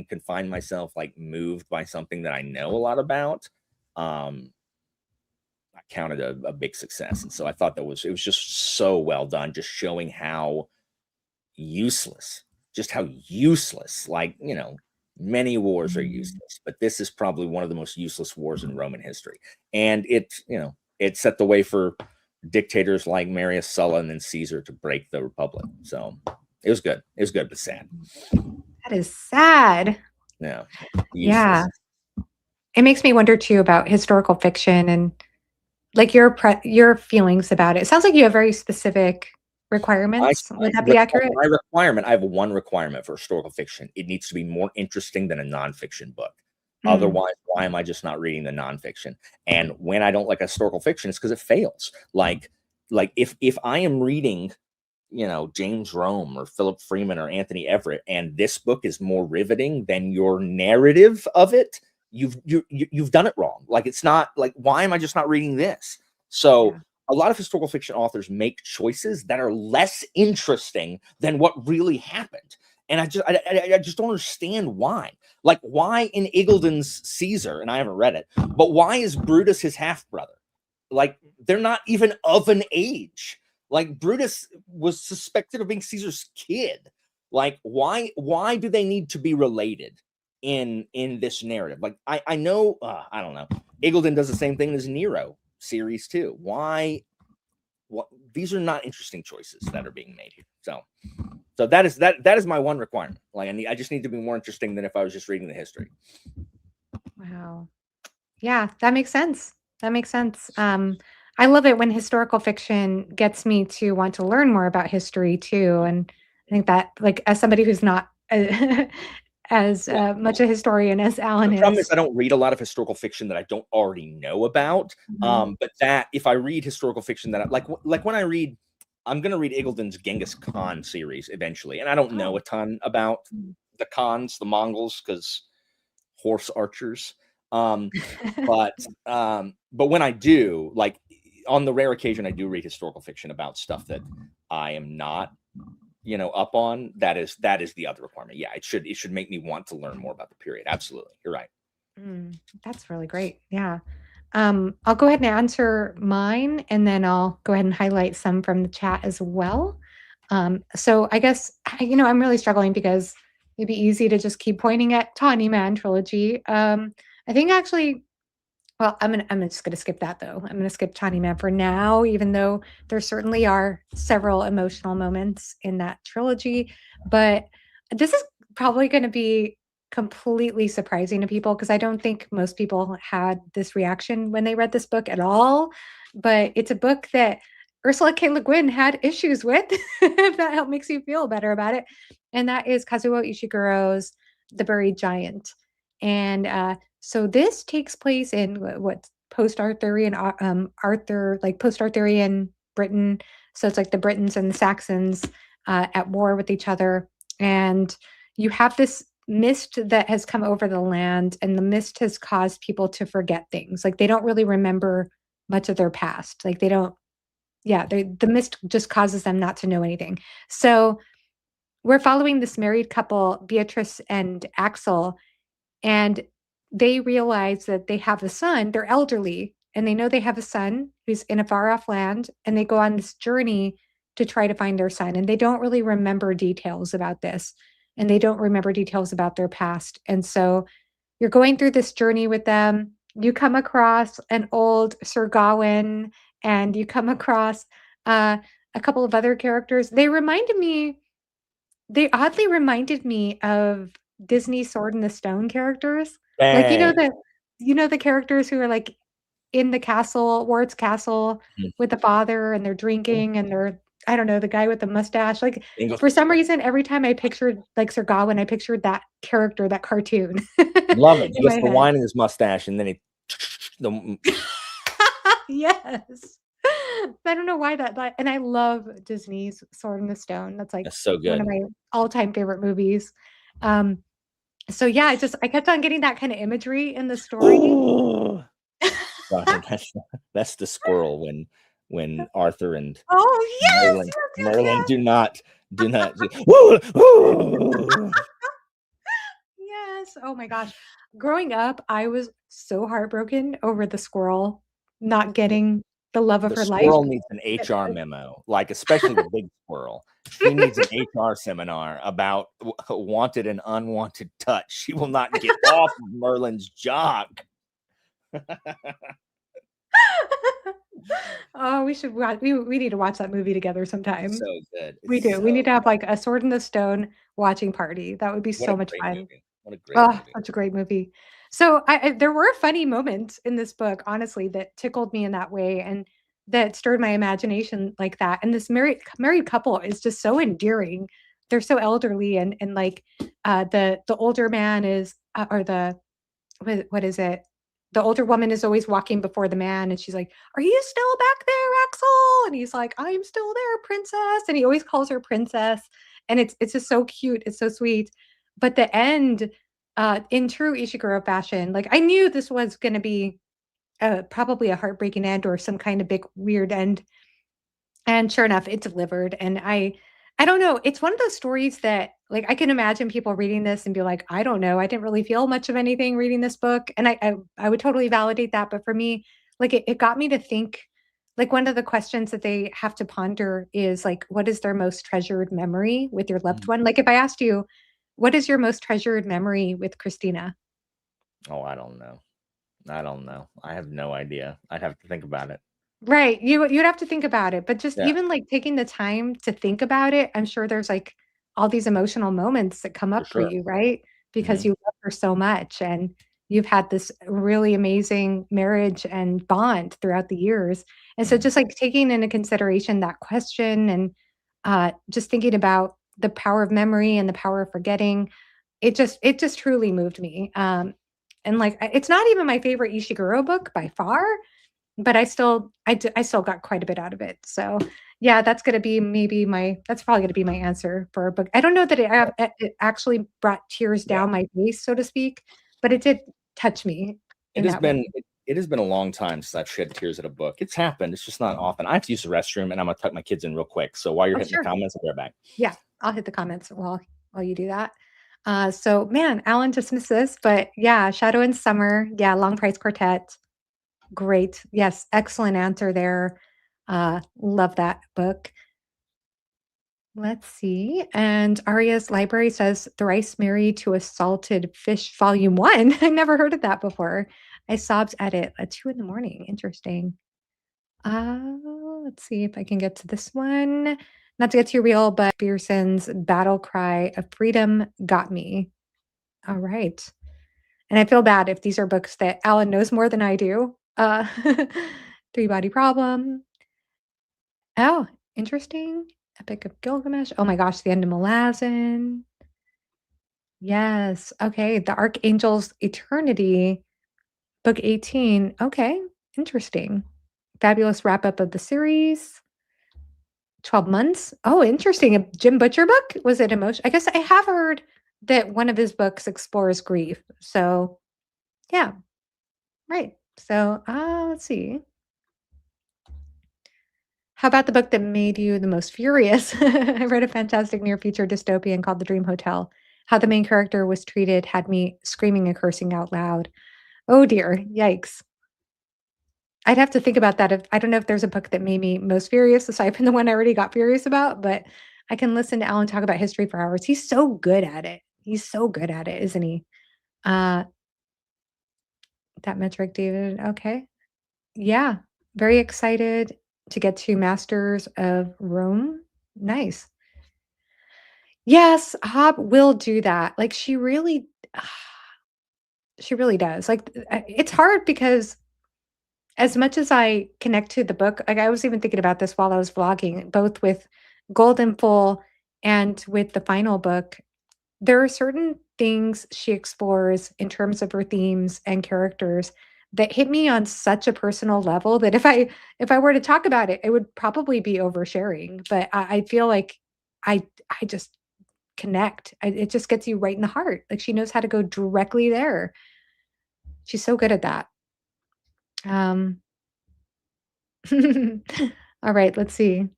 can find myself like moved by something that I know a lot about, I counted a big success. And so I thought it was just so well done, just showing how useless, like, many wars are useless, but this is probably one of the most useless wars in Roman history. And it set the way for dictators like Marius, Sulla, and then Caesar to break the Republic. So it was good. It was good, but sad. That is sad. Yeah. Useless. Yeah. It makes me wonder too about historical fiction and like your feelings about it. It sounds like you have very specific requirements. Would that be accurate? I have one requirement for historical fiction. It needs to be more interesting than a nonfiction book. Otherwise, why am I just not reading the nonfiction? And when I don't like historical fiction, it's because it fails. Like if I am reading, James Rome or Philip Freeman or Anthony Everett, and this book is more riveting than your narrative of it, you've done it wrong. Like it's not like, why am I just not reading this? So a lot of historical fiction authors make choices that are less interesting than what really happened. And I just don't understand why. Like, why in Eagleton's Caesar, and I haven't read it, but why is Brutus his half brother? Like, they're not even of an age. Like, Brutus was suspected of being Caesar's kid. Like, why do they need to be related in this narrative? Like, I know, I don't know. Eagleton does the same thing as Nero series too. Why? What? These are not interesting choices that are being made here. So that is my one requirement. Like I just need to be more interesting than if I was just reading the history. Wow. Yeah, that makes sense. That makes sense. I love it when historical fiction gets me to want to learn more about history too. And I think that, like, as somebody who's not as much a historian as Alan The problem is, is I don't read a lot of historical fiction that I don't already know about. But that if I read historical fiction that like when I read, I'm going to read Eagleton's Genghis Khan series eventually. And I don't know a ton about the Khans, the Mongols, because horse archers. But when I do, like on the rare occasion I do read historical fiction about stuff that I am not, up on, that is the other requirement. Yeah, it should make me want to learn more about the period. Absolutely. You're right. That's really great. Yeah. I'll go ahead and answer mine, and then I'll go ahead and highlight some from the chat as well. So I guess, I'm really struggling because it'd be easy to just keep pointing at Tawny Man trilogy. I think actually, well, I'm just gonna skip that though. I'm gonna skip Tawny Man for now, even though there certainly are several emotional moments in that trilogy. But this is probably gonna be completely surprising to people because I don't think most people had this reaction when they read this book at all. But it's a book that Ursula K. Le Guin had issues with, if that makes you feel better about it. And that is Kazuo Ishiguro's The Buried Giant. And so this takes place in what post-Arthurian post-Arthurian Britain. So it's like the Britons and the Saxons at war with each other. And you have this mist that has come over the land, and the mist has caused people to forget things. Like they don't really remember much of their past. Like they don't, the mist just causes them not to know anything. So we're following this married couple, Beatrice and Axel, and they realize that they have a son. They're elderly, and they know they have a son who's in a far off land, and they go on this journey to try to find their son. And they don't really remember details about this, and they don't remember details about their past. And so you're going through this journey with them. You come across an old Sir Gawain, and you come across a couple of other characters. They oddly reminded me of Disney Sword in the Stone characters. Like, the characters who are like in the castle, Ward's castle, Mhm. with the father, and they're drinking, and they're I don't know, the guy with the mustache. Like, And he goes, for some reason, every time I pictured like Sir Gawain, I pictured that character, that cartoon love it. He in gets my the head. wine in his mustache, and then he the Yes. I don't know why that and I love Disney's Sword in the Stone. That's like that's so one of good. my all-time favorite movies. Um, so yeah, I kept on getting that kind of imagery in the story. Sorry, that's the squirrel when Arthur and Oh, yes, Merlin yes, yes, Merlin yes. do not woo, woo. Yes. Oh my gosh. Growing up, I was so heartbroken over the squirrel not getting the love of The her life. squirrel needs an HR memo, like especially the big squirrel. She needs an HR seminar about wanted and unwanted touch. She will not get off of Merlin's jock. Oh, we need to watch that movie together sometime. So good. We It's do. We so need to have like a Sword in the Stone watching party. That would be what a so much great fun. movie. What a great Oh, movie. such a great movie. So there were funny moments in this book, honestly, that tickled me in that way and that stirred my imagination like that. And this married couple is just so endearing. They're so elderly and like the older man is or the what is it? The older woman is always walking before the man, and she's like, "Are you still back there, Axel?" And he's like, "I'm still there, princess." And he always calls her princess, and it's just so cute. It's so sweet. But the end, in true Ishiguro fashion, like I knew this was going to be probably a heartbreaking end or some kind of big weird end, and sure enough, it delivered, and I don't know, it's one of those stories that, like, I can imagine people reading this and be like, "I don't know, I didn't really feel much of anything reading this book," and I would totally validate that, but for me, like, it got me to think like, one of the questions that they have to ponder is, like, what is their most treasured memory with your loved Mm. one? Like, if I asked you, "What is your most treasured memory with Christina?" Oh, I don't know. I don't know. I have no idea. I'd have to think about it. Right, you'd have to think about it, but just Yeah, even, like, taking the time to think about it, I'm sure there's, like, all these emotional moments that come for up for sure. you, right? Because Mhm. you love her so much, and you've had this really amazing marriage and bond throughout the years, and so Mhm. just, like, taking into consideration that question and, just thinking about the power of memory and the power of forgetting, it just truly moved me, and, like, it's not even my favorite Ishiguro book by far, but I still got quite a bit out of it. So, yeah, that's probably gonna be my answer for a book. I don't know that it actually brought tears Yeah. down my face, so to speak, but it did touch me It in has that way. been it has been a long time since I've shed tears at a book. It's happened. It's just not often. I have to use the restroom, and I'm gonna tuck my kids in real quick. So while you're Oh, hitting the sure. comments, I'll be right back. Yeah, I'll hit the comments while you do that. So man, Alan dismissed this, but yeah, Shadow and Summer, yeah, Long Price Quartet, great. Yes, excellent answer there. Love that book. Let's see. And Aria's library says Thrice Married to a Salted Fish Volume 1. I never heard of that before. I sobbed at it at 2 in the morning. Interesting. Uh, let's see if I can get to this one. Not to get too real, but Pearson's Battle Cry of Freedom got me. All right. And I feel bad if these are books that Alan knows more than I do. Three Body Problem. Oh, interesting. Epic of Gilgamesh. Oh my gosh, The End of Malazan. Yes. Okay. The Archangel's Eternity, book 18. Okay. Interesting. Fabulous wrap up of the series. 12 months. Oh, interesting. A Jim Butcher book? Was it emotion? I guess I have heard that one of his books explores grief. So, yeah. Right. So, let's see. How about the book that made you the most furious? I read a fantastic near future dystopian called The Dream Hotel. How the main character was treated had me screaming and cursing out loud. Oh dear, yikes. I'd have to think about that if I don't know if there's a book that made me most furious aside from the one I already got furious about, but I can listen to Alan talk about history for hours. He's so good at it. He's so good at it, isn't he? Uh, that metric, David. Okay. Yeah. Very excited to get to Masters of Rome. Nice. Yes, Hob will do that. Like she really does. Like it's hard because as much as I connect to the book, like I was even thinking about this while I was vlogging, both with Golden Full and with the final book, there are certain things she explores in terms of her themes and characters that hit me on such a personal level that if I were to talk about it, it would probably be oversharing. But I feel like I just connect. It just gets you right in the heart. Like she knows how to go directly there. She's so good at that. Um, all right, let's see.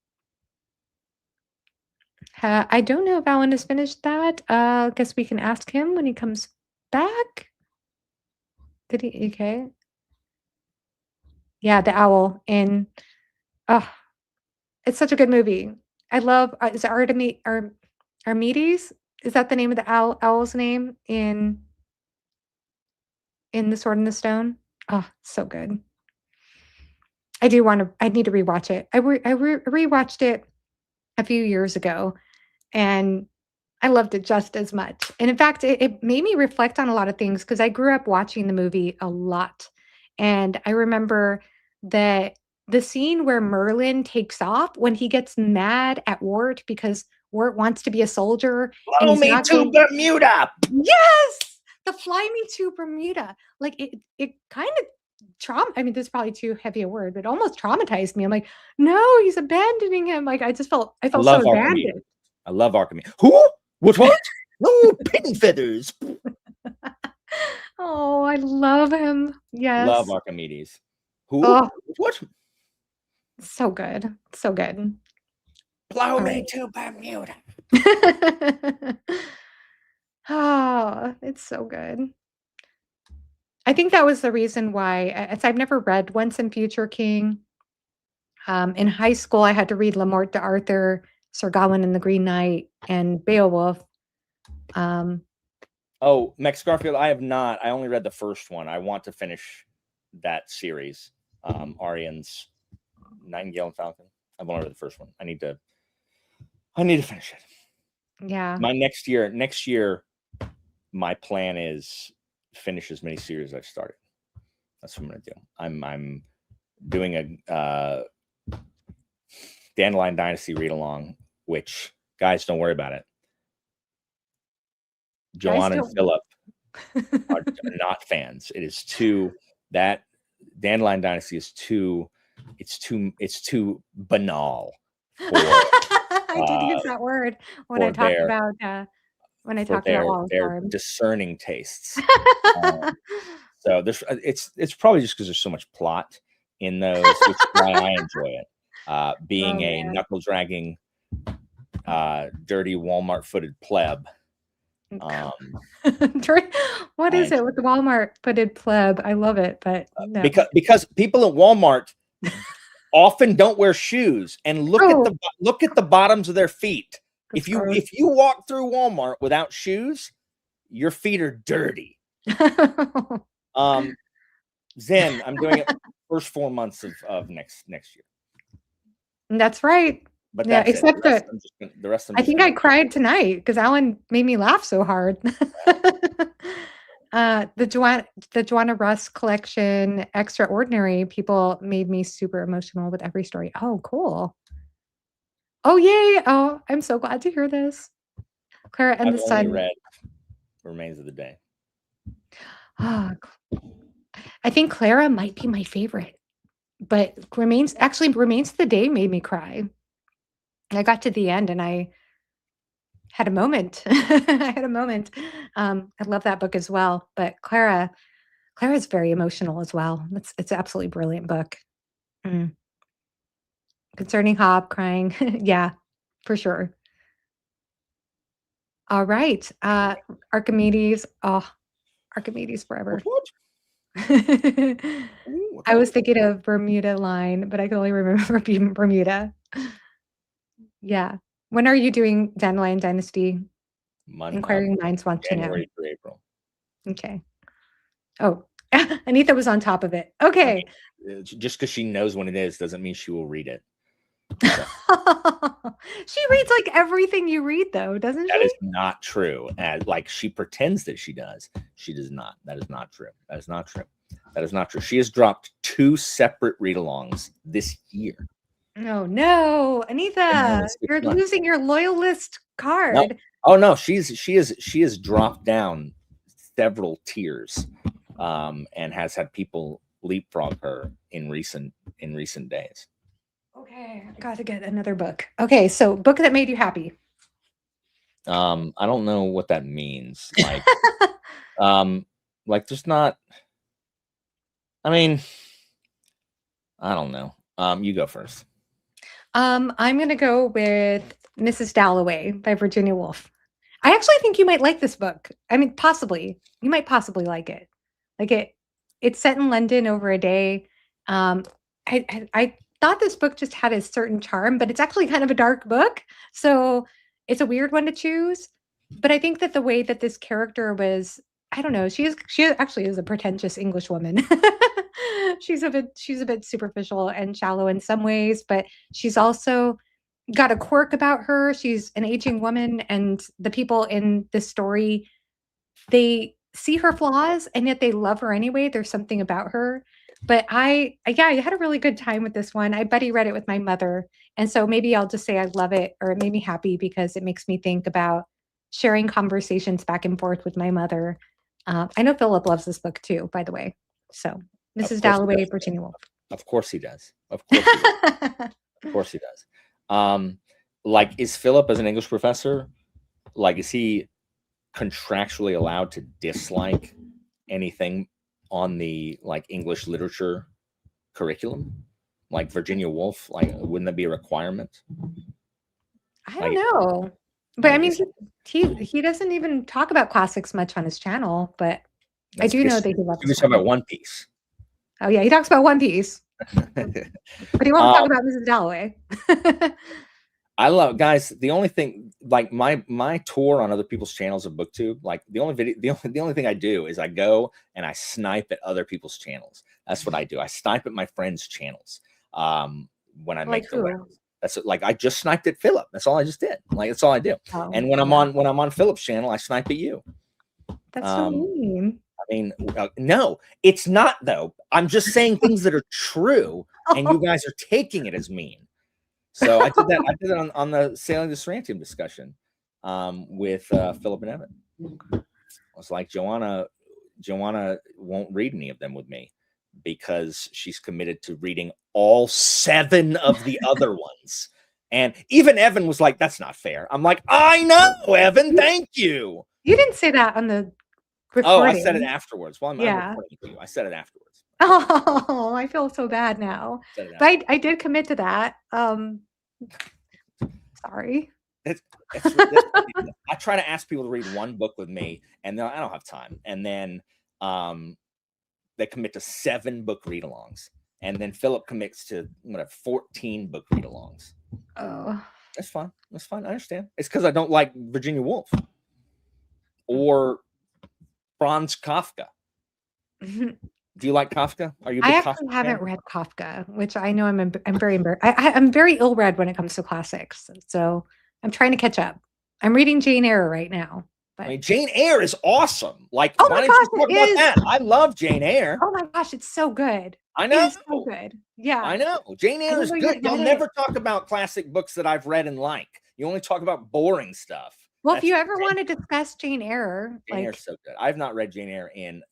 I don't know if Alan has finished that. Guess we can ask him when he comes back. Did he? Okay. Yeah, the owl in. Oh, it's such a good movie. I love. Is it Archimedes? Is that the name of the owl's name in The Sword in the Stone? Oh, so good. I do want to. I need to rewatch it. I rewatched it a few years ago, and I loved it just as much. And in fact, it made me reflect on a lot of things because I grew up watching the movie a lot. And I remember that the scene where Merlin takes off when he gets mad at Wart because Wart wants to be a soldier and Blow he's me not to getting- Bermuda. Yes! The Fly Me to Bermuda. Like it kind of I mean, this is probably too heavy a word, but almost traumatized me. I'm like, no, he's abandoning him. Like I felt love so Archimedes. abandoned. I love Archimedes. Who? What? No, pin feathers. Oh, I love him. Yes. Love Archimedes. Who? Oh. What? So good. So good. Blow me right. to Bermuda. Oh, it's so good. I think that was the reason why, as I've never read Once and Future King. In high school, I had to read Le Morte d'Arthur, Sir Gawain and the Green Knight, and Beowulf. Oh, Max Garfield, I have not. I only read the first one. I want to finish that series. Arian's Nightingale and Falcon. I've only read the first one. I need to finish it. Yeah. My next year, my plan is finish as many series as I've started. That's what I'm gonna do. I'm doing a Dandelion Dynasty read along, which guys don't worry about it. Joanna and Philip are not fans. It is that Dandelion Dynasty is too banal. I did use that word when I talked about their discerning tastes. So it's probably just because there's so much plot in those, which is why I enjoy it. Being a knuckle dragging, dirty Walmart footed pleb. What is it with the Walmart footed pleb? I love it, but no. because people at Walmart often don't wear shoes and look at the bottoms of their feet. That's If you walk through Walmart without shoes, your feet are dirty. Zen, I'm doing it first 4 months of next year. That's right. But yeah, that's except that the rest of them. I think I cried tonight because Alan made me laugh so hard. The Joanna Russ collection, Extraordinary, people made me super emotional with every story. Oh, cool. Oh, yay. Oh, I'm so glad to hear this. Clara and the Sun. Read Remains of the Day. Oh, I think Clara might be my favorite, but Remains of the Day made me cry. I got to the end and I had a moment. I love that book as well. But Clara's very emotional as well. It's an absolutely brilliant book. Concerning Hob crying. Yeah, for sure. All right. Archimedes. Oh, Archimedes forever. What? I was thinking of Bermuda Line, but I can only remember Bermuda. Yeah. When are you doing Dandelion Dynasty? Inquiring Minds want to know. January through April. Okay. Oh, Anita was on top of it. Okay. Just because she knows when it is doesn't mean she will read it. She reads like everything you read, though, doesn't she? That is not true. Like she pretends that she does. She does not. That is not true. That is not true. That is not true. She has dropped 2 separate read-alongs this year. Oh no, I know, Anita, it's you're fun. losing your loyalist No. card. Oh no, she has dropped down several tiers, and has had people leapfrog her in recent days. Okay, I gotta get another book. Okay, so book that made you happy. I don't know what that means. Like there's not. I mean, I don't know. You go first. I'm gonna go with Mrs. Dalloway by Virginia Woolf. I actually think you might like this book. I mean, possibly. You might possibly like it. Like it's set in London over a day. I thought this book just had a certain charm, but it's actually kind of a dark book. So it's a weird one to choose. But I think that the way that this character was, I don't know, she actually is a pretentious English woman. she's a bit superficial and shallow in some ways, but she's also got a quirk about her. She's an aging woman, and the people in this story, they see her flaws and yet they love her anyway. There's something about her. But I had a really good time with this one. I buddy read it with my mother. And so maybe I'll just say I love it, or it made me happy because it makes me think about sharing conversations back and forth with my mother. I know Philip loves this book too, by the way. So Mrs. Dalloway, Virginia Woolf. Of course he does. Of course he does. Of course he does. Like, is Philip as an English professor, like, is he contractually allowed to dislike anything on the like English literature curriculum? Like Virginia Woolf, like, wouldn't that be a requirement? I don't know. But I mean, he doesn't even talk about classics much on his channel, but I do know that he loves He was talking about One Piece. Oh yeah, he talks about One Piece. But he won't talk about Mrs. Dalloway. I love, guys, the only thing, like my tour on other people's channels of BookTube, like the only thing I do is I go and I snipe at other people's channels. That's what I do. I snipe at my friends' channels when I make the rounds. That's like, I just sniped at Philip. That's all I just did. Like, that's all I do. Oh, and when I'm on Philip's channel, I snipe at you. That's so mean. I mean, no, it's not though. I'm just saying things that are true, and you guys are taking it as mean. So I did that. I did it on the Sailing the Sarantium discussion with Philip and Evan. I was like, Joanna won't read any of them with me because she's committed to reading all 7 of the other ones. And even Evan was like, that's not fair. I'm like, I know, Evan. Thank you. You didn't say that on the recording. Oh, I said it afterwards. Well, I'm recording to you. I said it afterwards. Oh, I feel so bad now. But I did commit to that. Sorry. I try to ask people to read one book with me, and I don't have time. And then they commit to 7 book read-alongs, and then Philip commits to 14 book read-alongs. Oh, that's fine. That's fine. I understand. It's because I don't like Virginia Woolf or Franz Kafka. Do you like Kafka? Are you? I actually haven't read Kafka, which I know I'm very embarrassed. I'm very ill-read when it comes to classics, so I'm trying to catch up. I'm reading Jane Eyre right now. But I mean, Jane Eyre is awesome. Like, oh my gosh, it is. That? I love Jane Eyre. Oh my gosh, it's so good. I know. It's so good. Yeah, I know. Jane Eyre is good. You'll never talk about classic books that I've read and like. You only talk about boring stuff. Well, if you ever want to discuss Jane Eyre, Jane Eyre's so good. I've not read Jane Eyre in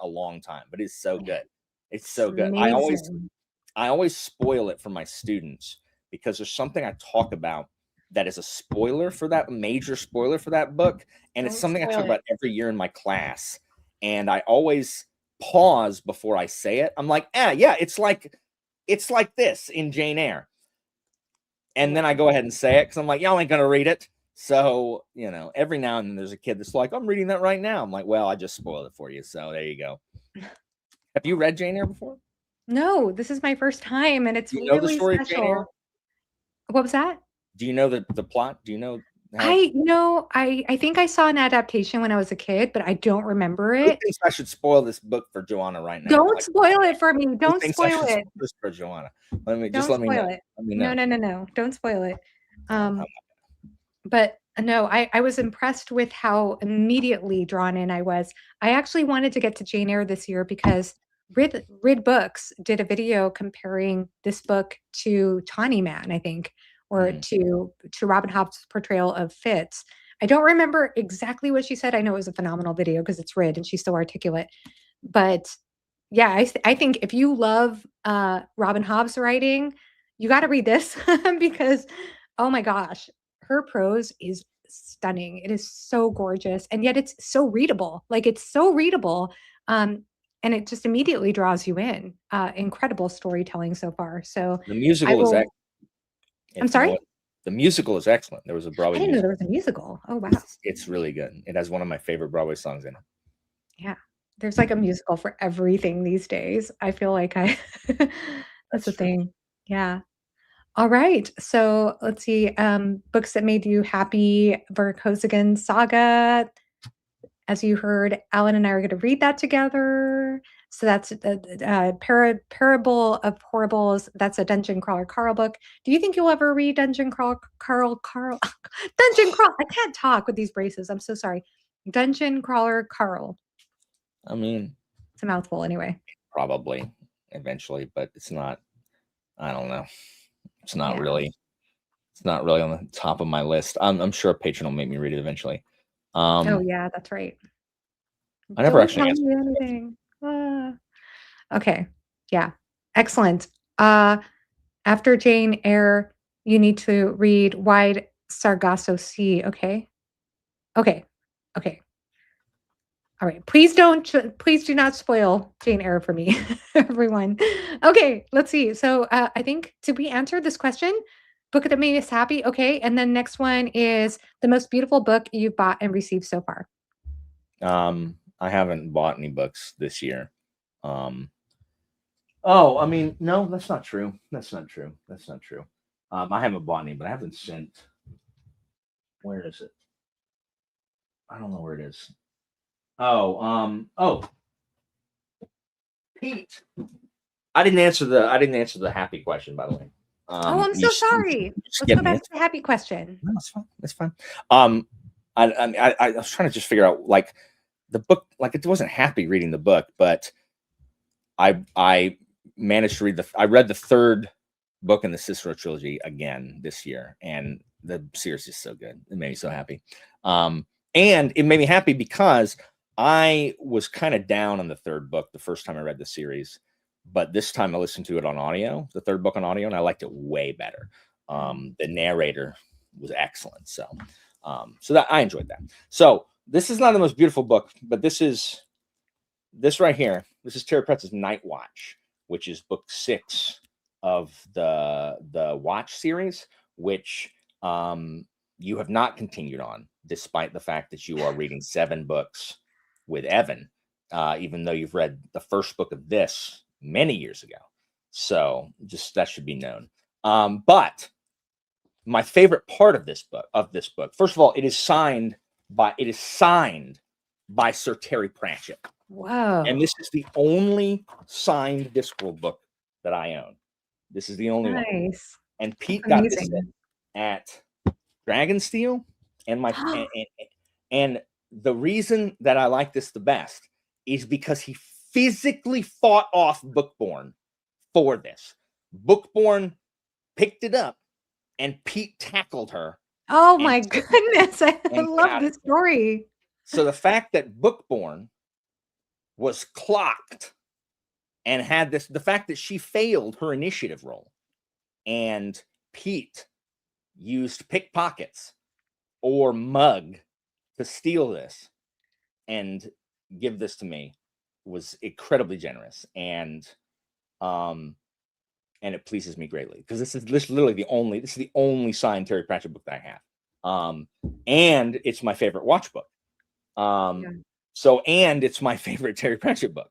a long time, but it's so good. It's so good. Amazing. I always spoil it for my students because there's something I talk about that is a spoiler for that, major spoiler for that book, and it's something I talk about every year in my class. And I always pause before I say it. I'm like, yeah, it's like this in Jane Eyre. And then I go ahead and say it because I'm like, y'all ain't gonna read it. So, every now and then there's a kid that's like, I'm reading that right now. I'm like, well, I just spoiled it for you. So there you go. Have you read Jane Eyre before? No, this is my first time, and it's really the story special. Of Jane Eyre? What was that? Do you know the plot? Do you know? I think I saw an adaptation when I was a kid, but I don't remember it. Who thinks I should spoil this book for Joanna right now? Don't spoil it for me. Don't spoil it. For Joanna. Let me know. No. Don't spoil it. But no, I was impressed with how immediately drawn in I was. I actually wanted to get to Jane Eyre this year because Rid Books did a video comparing this book to Tawny Man, I think, or Mhm. to Robin Hobb's portrayal of Fitz. I don't remember exactly what she said. I know it was a phenomenal video because it's Rid and she's so articulate. But yeah, I think if you love Robin Hobb's writing, you got to read this because oh my gosh, her prose is stunning. It is so gorgeous, and yet it's so readable. Like it's so readable, and it just immediately draws you in. Incredible storytelling so far. So The I musical is will. I'm if you know sorry. what, the musical is excellent. There was a I Broadway didn't know musical. there was a musical. Oh wow. It's really good. It has one of my favorite Broadway songs in it. Yeah. There's like a musical for everything these days. I feel like I that's That's a true. thing. Yeah. All right. So let's see. Books that made you happy. Verkozigan Saga. As you heard, Alan and I are going to read that together. So that's the Parable of Horribles. That's a Dungeon Crawler Carl book. Do you think you'll ever read Dungeon Crawler Carl? Dungeon Crawl. I can't talk with these braces. I'm so sorry. Dungeon Crawler Carl. I mean, It's a mouthful anyway. probably eventually, but it's not. I don't know. It's not Yeah. really. It's not really on the top of my list. I'm sure a patron will make me read it eventually. Oh yeah, that's right. I never Don't actually tell answered me this question. anything. Okay. Yeah. Excellent. After Jane Eyre, you need to read Wide Sargasso Sea. Okay. Okay. Okay. All right. Please do not spoil Jane Eyre for me, everyone. Okay. Let's see. So I think, did we answer this question? Book that made us happy. Okay. And then next one is the most beautiful book you've bought and received so far. I haven't bought any books this year. Oh, I mean, no, that's not true. That's not true. That's not true. I haven't bought any, but I haven't sent. Where is it? I don't know where it is. Oh, Pete. I didn't answer the happy question, by the way. Oh, I'm so sorry. Just Let's get go an back answer. to the happy question. No, it's fine. It's fine. I was trying to just figure out like the book, like it wasn't happy reading the book, but I managed to I read the third book in the Cicero trilogy again this year, and the series is so good. It made me so happy. And it made me happy because I was kind of down on the third book the first time I read the series, but this time I listened to it on audio, the third book on audio, and I liked it way better. The narrator was excellent. So that I enjoyed that. So this is not the most beautiful book, but this right here. This is Terry Pratchett's Night Watch, which is book 6 of the Watch series, which you have not continued on, despite the fact that you are reading 7 books with Evan, even though you've read the first book of this many years ago. So just that should be known. But my favorite part of this book, first of all, it is signed by Sir Terry Pratchett. Whoa. And this is the only signed Discworld book that I own. This is the only one. Nice. And Pete got this Amazing. at Dragonsteel, and the reason that I like this the best is because he physically fought off Bookborn for this. Bookborn picked it up, and Pete tackled her. Oh my goodness. I love this story. So the fact that Bookborn was clocked and had the fact that she failed her initiative roll, and Pete used pickpockets or mug to steal this and give this to me was incredibly generous, and it pleases me greatly because this is literally the only signed Terry Pratchett book that I have, and it's my favorite Watch book. So, and it's my favorite Terry Pratchett book.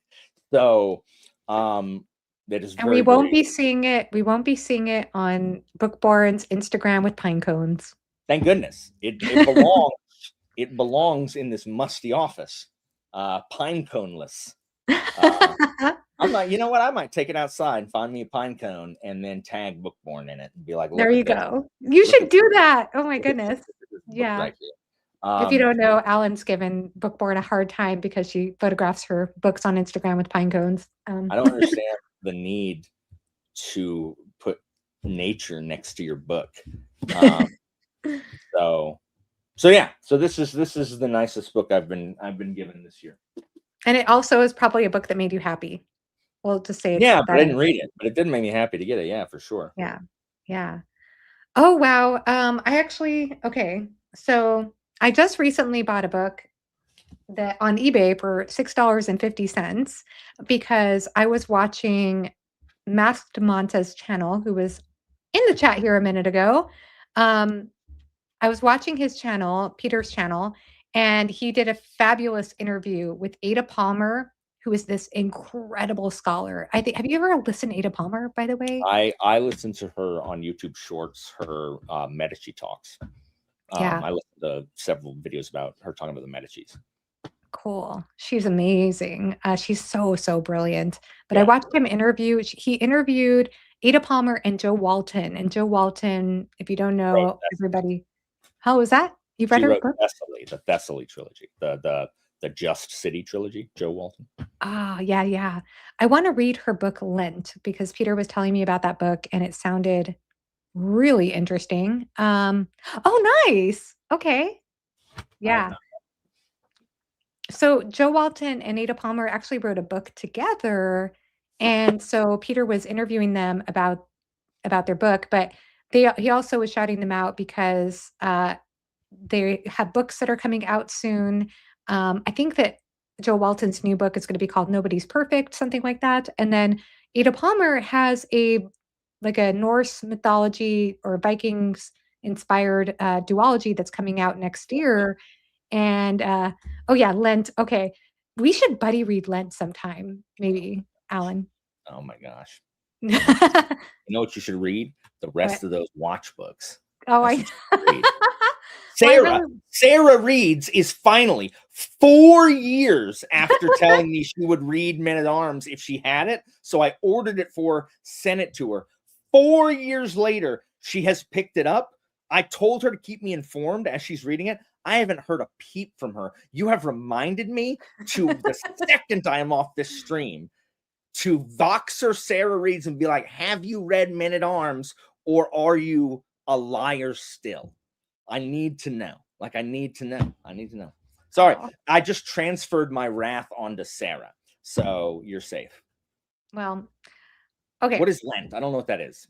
So, that is. And we won't be seeing it. We won't be seeing it on Bookborn's Instagram with pine cones. Thank goodness. It belongs. It belongs in this musty office, pine coneless. I'm like, you know what? I might take it outside and find me a pine cone and then tag Bookborn in it and be like, there you go. You should do that. Oh my goodness. Yeah. If you don't know, Alan's given Bookborn a hard time because she photographs her books on Instagram with pine cones. I don't understand the need to put nature next to your book. So yeah. So this is the nicest book I've been given this year. And it also is probably a book that made you happy. We'll just say it's Yeah, but I that. didn't read it, but it did make me happy to get it. Yeah, for sure. Yeah. Yeah. Oh, wow. Okay. So I just recently bought a book that on eBay for $6.50 because I was watching Masked Manta's channel, who was in the chat here a minute ago. I was watching his channel, Peter's channel, and he did a fabulous interview with Ada Palmer, who is this incredible scholar. I think, have you ever listened to Ada Palmer, by the way? I listened to her on YouTube Shorts, her Medici talks. Yeah. I listened to several videos about her talking about the Medicis. Cool. She's amazing. She's so brilliant. But I Yeah. watched him interview. He interviewed Ada Palmer and Joe Walton. And Joe Walton, if you don't know, Wrote everybody. How was that? You read She her wrote book? Thessaly, the Thessaly trilogy, the Just City trilogy. Joe Walton. Ah, yeah. I want to read her book Lent because Peter was telling me about that book and it sounded really interesting. Oh, nice. Okay. Yeah. So Joe Walton and Ada Palmer actually wrote a book together, and so Peter was interviewing them about their book, but he also was shouting them out because they have books that are coming out soon. I think that Joe Walton's new book is going to be called Nobody's Perfect, something like that, and then Ada Palmer has a Norse mythology or Vikings inspired duology that's coming out next year. And oh yeah, Lent. Okay. We should buddy read Lent sometime, maybe, Alan. Oh my gosh. Oh, You know what you should read? The rest of those watch books. I Read. Well, Sarah Reads is finally 4 years after telling me she would read Men at Arms if she had it. So I ordered it for her, sent it to her. 4 years later, she has picked it up. I told her to keep me informed as she's reading it. I haven't heard a peep from her. You have reminded me to the second I am off this stream to Voxer Sarah Reads and be like, have you read Men at Arms or are you a liar still? I need to know. I need to know. Sorry, I just transferred my wrath onto Sarah. So you're safe. Well, okay. What is Lent? I don't know what that is.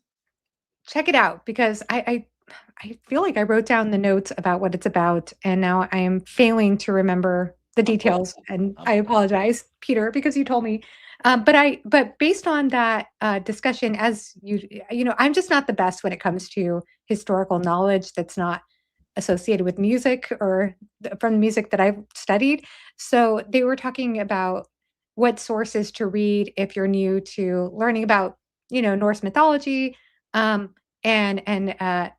Check it out because I feel like I wrote down the notes about what it's about, and now I am failing to remember the details. And I apologize, Peter, because you told me. But based on that discussion, as you know, I'm just not the best when it comes to historical knowledge that's not associated with music or from the music that I've studied. So they were talking about what sources to read if you're new to learning about, Norse mythology. And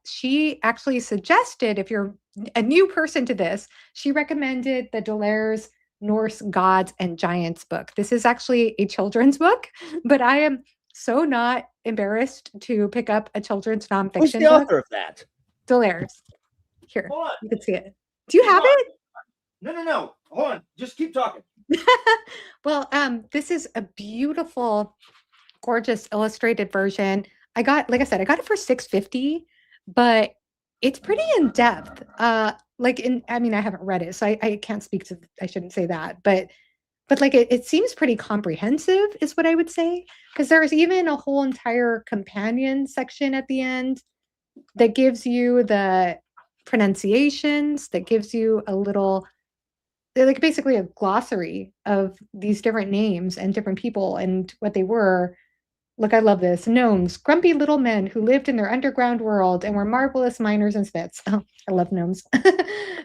she actually suggested, if you're a new person to this, she recommended the Delaire's Norse Gods and Giants book. This is actually a children's book, but I am so not embarrassed to pick up a children's nonfiction Who's the book. author of that? Delaire's. Here, Hold on. you can see it. Do you have it? No. Hold on. Just keep talking. Well, this is a beautiful, gorgeous illustrated version. Like I said, I got it for $6.50, but it's pretty in depth. I haven't read it, so I can't speak to. I shouldn't say that, but it seems pretty comprehensive, is what I would say, because there's even a whole entire companion section at the end that gives you the pronunciations, that gives you a little, basically a glossary of these different names and different people and what they were. Look, I love this. Gnomes, grumpy little men who lived in their underground world and were marvelous miners and smiths. Oh, I love gnomes.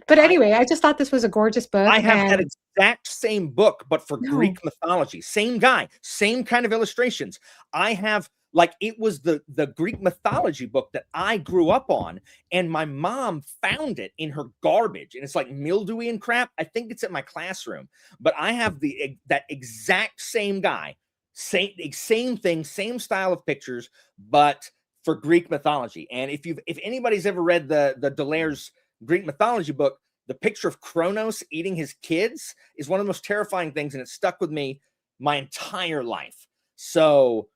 But anyway, I just thought this was a gorgeous book. I have that exact same book, but for Greek mythology. Same guy, same kind of illustrations. I have, it was the Greek mythology book that I grew up on, and my mom found it in her garbage, and it's mildewy and crap. I think it's at my classroom, but I have that exact same guy. Same thing, same style of pictures, but for Greek mythology. And if anybody's ever read the Delaire's Greek mythology book, the picture of Kronos eating his kids is one of the most terrifying things, and it stuck with me my entire life. So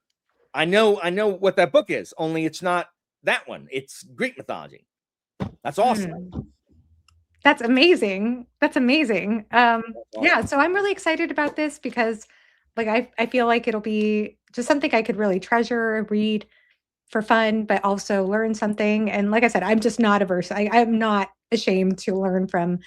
I know what that book is, only it's not that one. It's Greek mythology. That's awesome. That's amazing. That's amazing. That's Yeah, awesome. so I'm really excited about this because like I feel like it'll be just something I could really treasure and read for fun, but also learn something. And like I said, I'm just not averse. I'm not ashamed to learn from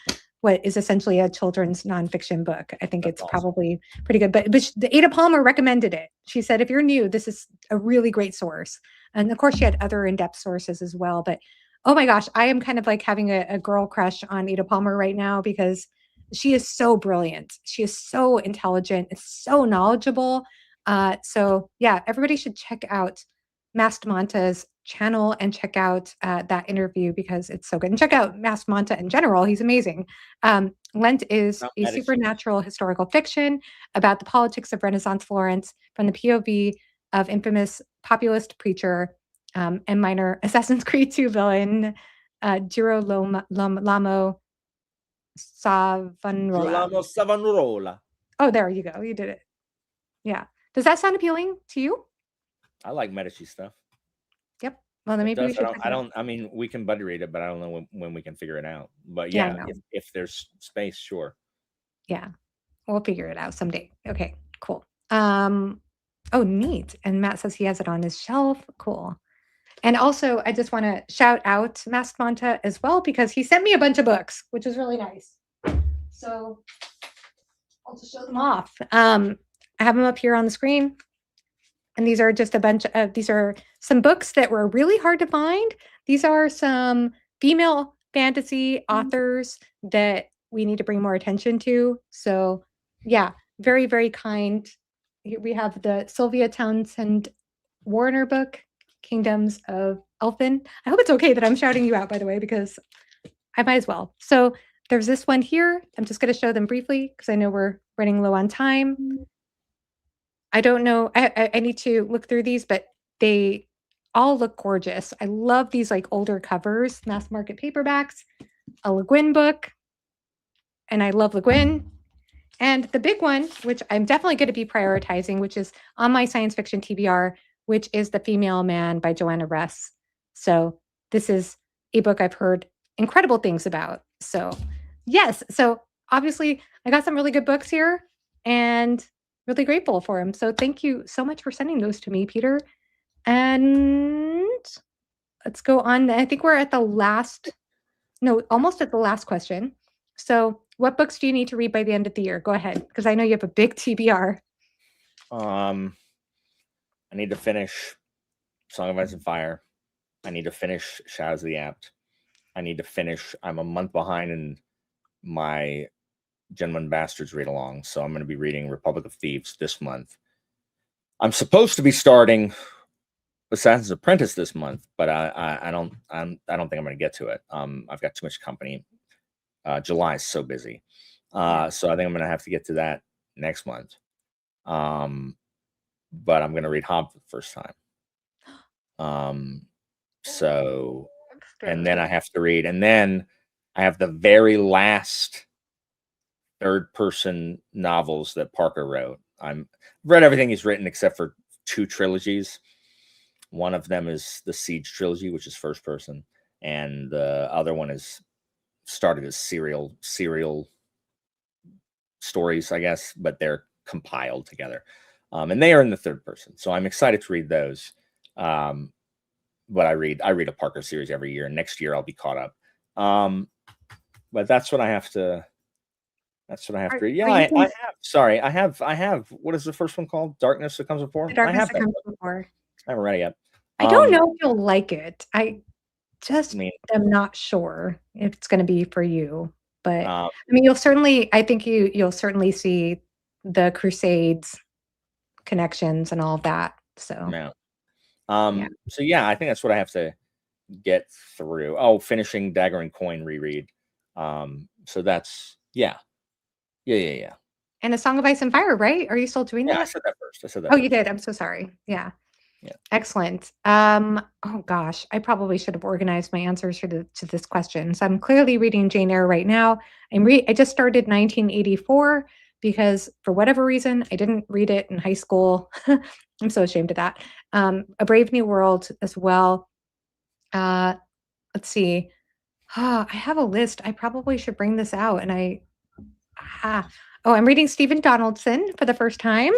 what is essentially a children's nonfiction book. I think That's it's awesome. probably pretty good. But Ada Palmer recommended it. She said, if you're new, this is a really great source. And of course, she had other in-depth sources as well. But oh my gosh, I am kind of like having a girl crush on Ada Palmer right now because she is so brilliant. She is so intelligent. It's so knowledgeable. So yeah, everybody should check out Masked Manta's channel and check out that interview because it's so good. And check out Masked Manta in general. He's amazing. Lent is Not a Medici. supernatural historical fiction about the politics of Renaissance Florence from the POV of infamous populist preacher and minor Assassin's Creed 2 villain Girolamo Savonarola. Girolamo Savonarola. Oh, there you go. You did it. Yeah. Does that sound appealing to you? I like Medici stuff. Yep. Well, then It maybe we does. should. I don't. I mean, we can buddy read it, but I don't know when we can figure it out. But Yeah, I yeah, know. if there's space, sure. Yeah. We'll figure it out someday. Okay, cool. Oh, neat. And Matt says he has it on his shelf. Cool. And also, I just want to shout out Masked Manta as well because he sent me a bunch of books, which is really nice. So I'll just show them off. I have them up here on the screen. And these are just a bunch of, these are some books that were really hard to find. These are some female fantasy authors that we need to bring more attention to. So yeah, very, very kind. Here we have the Sylvia Townsend Warner book, Kingdoms of Elfin. I hope it's okay that I'm shouting you out, by the way, because I might as well. So there's this one here. I'm just going to show them briefly because I know we're running low on time. I don't know. I need to look through these, but they all look gorgeous. I love these like older covers, mass market paperbacks, a Le Guin book, and I love Le Guin. And the big one, which I'm definitely going to be prioritizing, which is on my science fiction TBR, which is The Female Man by Joanna Russ. So this is a book I've heard incredible things about. So yes, so obviously I got some really good books here and really grateful for them. So thank you so much for sending those to me, Peter. And let's go on. I think we're at the last, no, almost at the last question. So what books do you need to read by the end of the year? Go ahead, because I know you have a big TBR. I need to finish Song of Ice and Fire. I need to finish Shadows of the Apt. I need to finish. I'm a month behind in my Gentleman Bastards read along, so I'm going to be reading Republic of Thieves this month. I'm supposed to be starting Assassin's Apprentice this month, but I don't think I'm going to get to it. I've got too much company. July is so busy, so I think I'm going to have to get to that next month. But I'm going to read Hobbes for the first time. So, and then I have to read, and then I have the very last third-person novels that Parker wrote. I've read everything he's written except for 2 trilogies. One of them is the Siege trilogy, which is first person, and the other one is started as serial stories, I guess, but they're compiled together. And they are in the third person. So I'm excited to read those. But I read a Parker series every year, and next year I'll be caught up. But that's what I have to read. Yeah, I have what is the first one called? Darkness That Comes Before? The Darkness That Comes Before. I haven't read it yet. I don't know if you'll like it. I just am not sure if it's going to be for you. But I mean, I think you'll certainly see the Crusades connections and all of that. So So yeah, I think that's what I have to get through. Oh, finishing Dagger and Coin reread. So that's yeah. And A Song of Ice and Fire, right? Are you still doing that? I said that first. Oh, you did. I'm so sorry. Yeah. Excellent. Oh gosh, I probably should have organized my answers to this question. So I'm clearly reading Jane Eyre right now. I just started 1984 because for whatever reason I didn't read it in high school. I'm so ashamed of that. A Brave New World as well. Let's see. I have a list. I probably should bring this out. I'm reading Stephen Donaldson for the first time.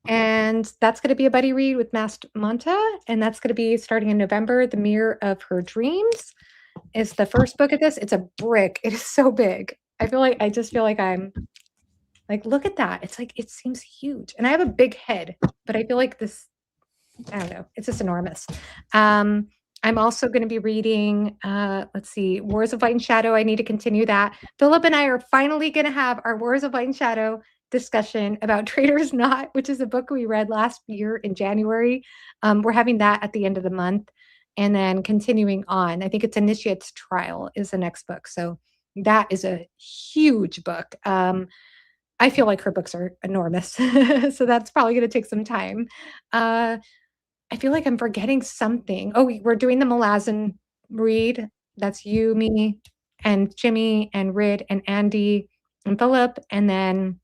And that's going to be a buddy read with Mast Monta. And that's going to be starting in November. The Mirror of Her Dreams is the first book of this. It's a brick. It is so big. I just feel like I'm like, look at that. It's like, it seems huge. And I have a big head, but I feel like this, I don't know, it's just enormous. I'm also going to be reading, let's see, Wars of Light and Shadow. I need to continue that. Philip and I are finally going to have our Wars of Light and Shadow discussion about Traitors Not, which is a book we read last year in January. We're having that at the end of the month. And then continuing on, I think it's Initiate's Trial is the next book. So that is a huge book. I feel like her books are enormous. So that's probably going to take some time. I feel like I'm forgetting something. Oh, we're doing the Malazan read. That's you, me, and Jimmy, and Rid, and Andy, and Philip. And then,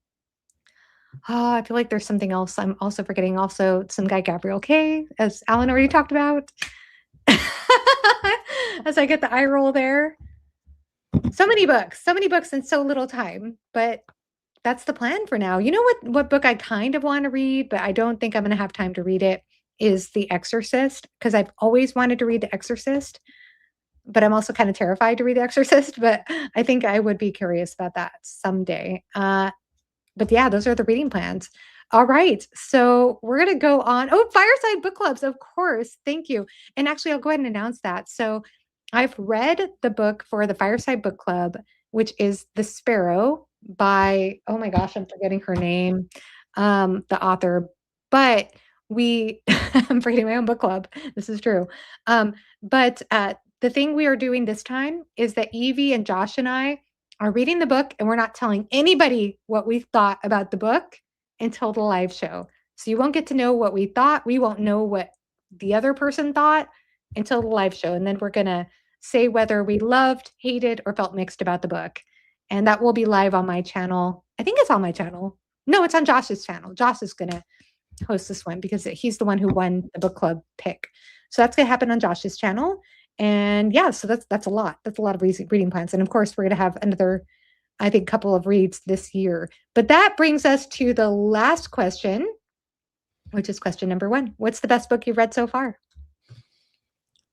I feel like there's something else I'm also forgetting. Also, some guy, Gabriel K, as Alan already talked about. As I get the eye roll there. So many books in so little time. But that's the plan for now. You know what book I kind of want to read, but I don't think I'm going to have time to read it, is The Exorcist, because I've always wanted to read The Exorcist, but I'm also kind of terrified to read The Exorcist, but I think I would be curious about that someday. But yeah, those are the reading plans. All right. So we're going to go on. Oh, Fireside Book Clubs, of course. Thank you. And actually, I'll go ahead and announce that. So I've read the book for the Fireside Book Club, which is The Sparrow by, oh my gosh, I'm forgetting her name, the author. But I'm forgetting my own book club. This is true. But the thing we are doing this time is that Evie and Josh and I are reading the book, and we're not telling anybody what we thought about the book until the live show. So you won't get to know what we thought. We won't know what the other person thought until the live show. And then we're going to say whether we loved, hated, or felt mixed about the book. And that will be live on my channel. I think it's on my channel. No, it's on Josh's channel. Josh is going to host this one because he's the one who won the book club pick. So that's going to happen on Josh's channel. And yeah, so that's a lot. That's a lot of reading plans. And of course, we're going to have another, I think, couple of reads this year. But that brings us to the last question, which is question number 1. What's the best book you've read so far?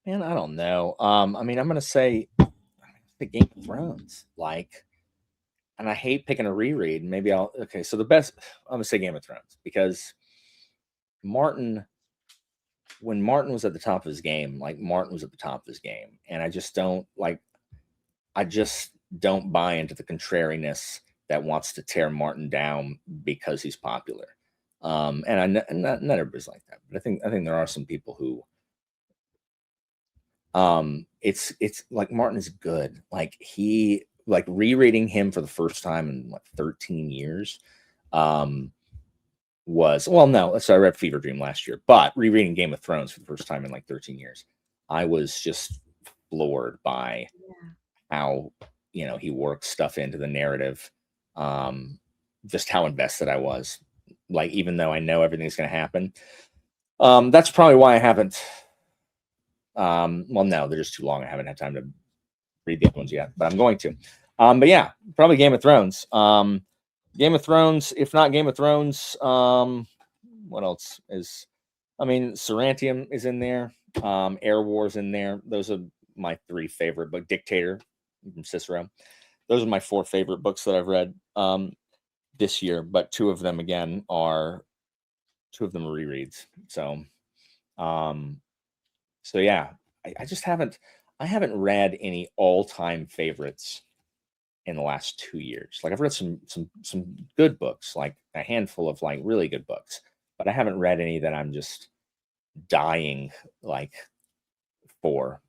Man, I don't know. I mean, I'm going to say the Game of Thrones. And I hate picking a reread. Maybe so the best, I'm going to say Game of Thrones, because when Martin was at the top of his game, Martin was at the top of his game. And I just don't buy into the contrariness that wants to tear Martin down because he's popular. And not everybody's like that, but I think there are some people who, it's like Martin is good. Rereading him for the first time in 13 years, I read Fever Dream last year, but rereading Game of Thrones for the first time in 13 years, I was just floored by how, he worked stuff into the narrative, just how invested I was, even though I know everything's going to happen. That's probably why I haven't, no, they're just too long. I haven't had time to read the other ones yet, but I'm going to. But yeah, probably Game of Thrones. Game of Thrones, if not Game of Thrones, what else is, Sarantium is in there, Air War's in there. Those are my 3 favorite, but Dictator from Cicero. Those are my 4 favorite books that I've read this year, but 2 of them again are rereads. So yeah, I just haven't read any all-time favorites in the last 2 years. I've read some good books, a handful of really good books, but I haven't read any that I'm just dying for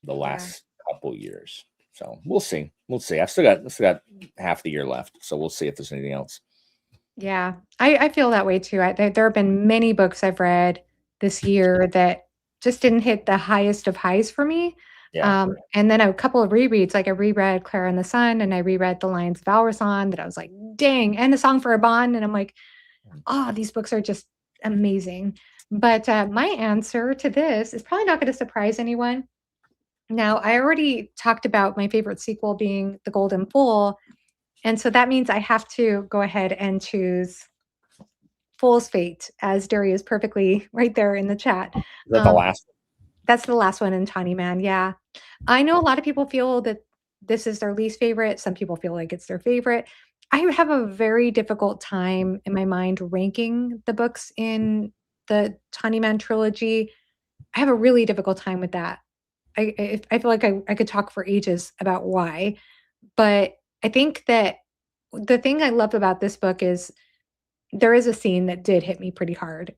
the last couple years. So we'll see. I've still got half the year left, so we'll see if there's anything else. Yeah, I feel that way too. There have been many books I've read this year that just didn't hit the highest of highs for me. Yeah. And then a couple of rereads, like I reread Clara and the Sun, and I reread The Lions of Valrasan, that I was like, dang, and A Song for a Bond, and I'm like, oh, these books are just amazing. But my answer to this is probably not going to surprise anyone. Now, I already talked about my favorite sequel being The Golden Fool, and so that means I have to go ahead and choose Fool's Fate, as Derry is perfectly right there in the chat. Is that the last one? That's the last one in Tawny Man, yeah. I know a lot of people feel that this is their least favorite. Some people feel like it's their favorite. I have a very difficult time in my mind ranking the books in the Tawny Man trilogy. I have a really difficult time with that. I feel like I could talk for ages about why, but I think that the thing I love about this book is there is a scene that did hit me pretty hard.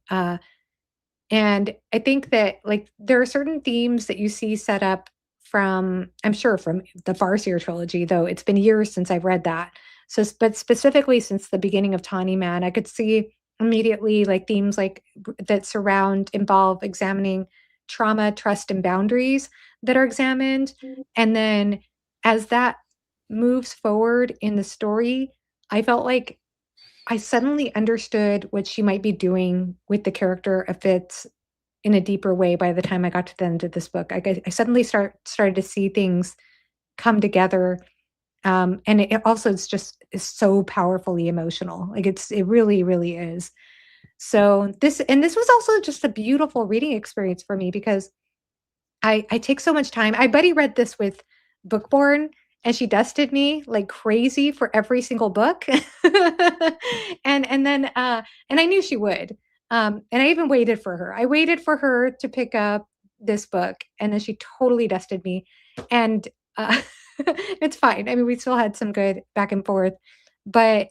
And I think that, like, there are certain themes that you see set up from, I'm sure from the Farseer trilogy, though it's been years since I've read that. So, but specifically since the beginning of Tawny Man, I could see immediately like themes like that involve examining trauma, trust, and boundaries that are examined. And then as that moves forward in the story, I felt like I suddenly understood what she might be doing with the character of Fitz in a deeper way by the time I got to the end of this book. I suddenly started to see things come together, and it also is so powerfully emotional. Like it really, really is. So this was also just a beautiful reading experience for me because I take so much time. I buddy read this with Bookborn, and she dusted me like crazy for every single book. And I knew she would. And I even waited for her. I waited for her to pick up this book, and then she totally dusted me. And it's fine. I mean, we still had some good back and forth, but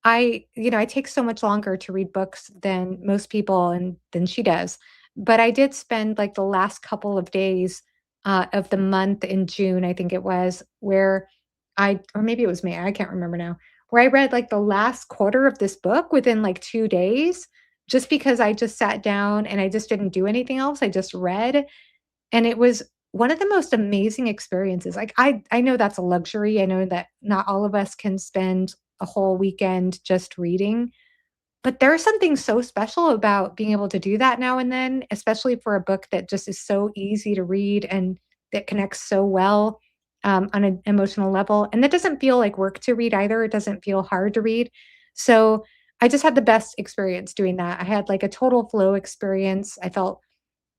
I take so much longer to read books than most people and than she does. But I did spend like the last couple of days of the month in June, I think it was, where or maybe it was May, I can't remember now, where I read like the last quarter of this book within like 2 days, just because I just sat down and I just didn't do anything else. I just read. And it was one of the most amazing experiences. Like, I know that's a luxury. I know that not all of us can spend a whole weekend just reading, but there's something so special about being able to do that now and then, especially for a book that just is so easy to read and that connects so well, on an emotional level, and that doesn't feel like work to read either. It doesn't feel hard to read. So, I just had the best experience doing that. I had, like, a total flow experience. I felt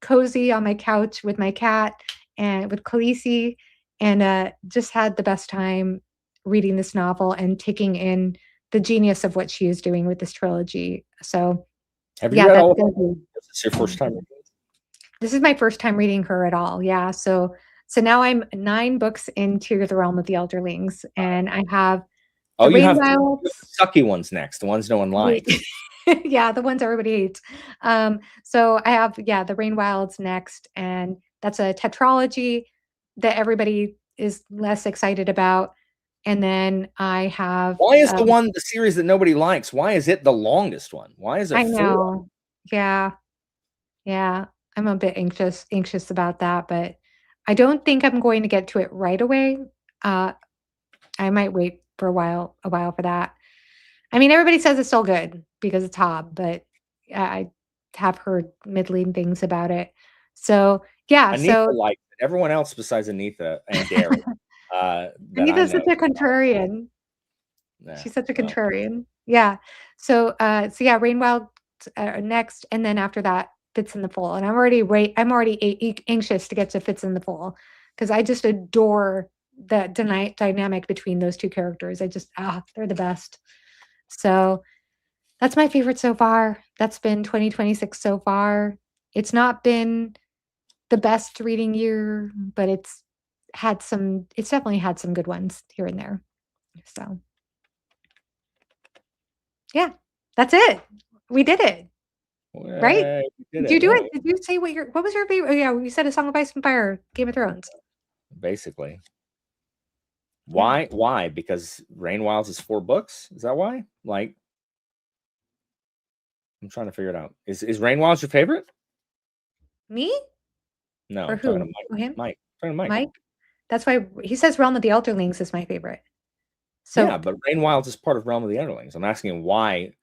cozy on my couch with my cat and with Khaleesi, and, just had the best time reading this novel and taking in the genius of what she is doing with this trilogy. So, Have you yeah, read that's all of gonna them? be Is this your first time reading it? this is my first time reading her at all, yeah, so now I'm 9 books into The Realm of the Elderlings, and I have Oh, The you Rain have the Wilds. sucky ones next, the ones no one likes. Yeah, the ones everybody hates. So I have, yeah, The Rain Wilds next, and that's a tetralogy that everybody is less excited about. And then I have, Why is the series that nobody likes, why is it the longest one? Why is there I 4? know. Yeah, yeah. I'm a bit anxious about that, but I don't think I'm going to get to it right away. Uh, I might wait for a while for that. I mean, everybody says it's still good because it's Hob, but I have heard middling things about it. So, yeah, Anita so likes it. Everyone else besides Anita and Derry, that I Anita's know. such a contrarian. Nah, She's such a well, contrarian. Yeah. So yeah, Rainwild next, and then after that, Fits in the Fool. And I'm already anxious to get to Fits in the Fool because I just adore the dynamic between those two characters. They're the best. So that's my favorite so far. That's been 2026 so far. It's not been the best reading year, but it's definitely had some good ones here and there. So, yeah, that's it. We did it, right? you did Did you it, do yeah, it? Did you say what was your favorite? Oh, yeah, you said A Song of Ice and Fire, Game of Thrones. basically. Yeah. Why? Because Rain Wilds is 4 books? Is that why? Like I'm trying to figure it out. Is Rain Wild your favorite? Me No, or I'm talking to who? Mike. Oh, him? Mike. I'm talking to Mike. Mike? That's why he says Realm of the Elderlings is my favorite. Yeah, So but Rain Wild is part of Realm of the Underlings. I'm asking him why.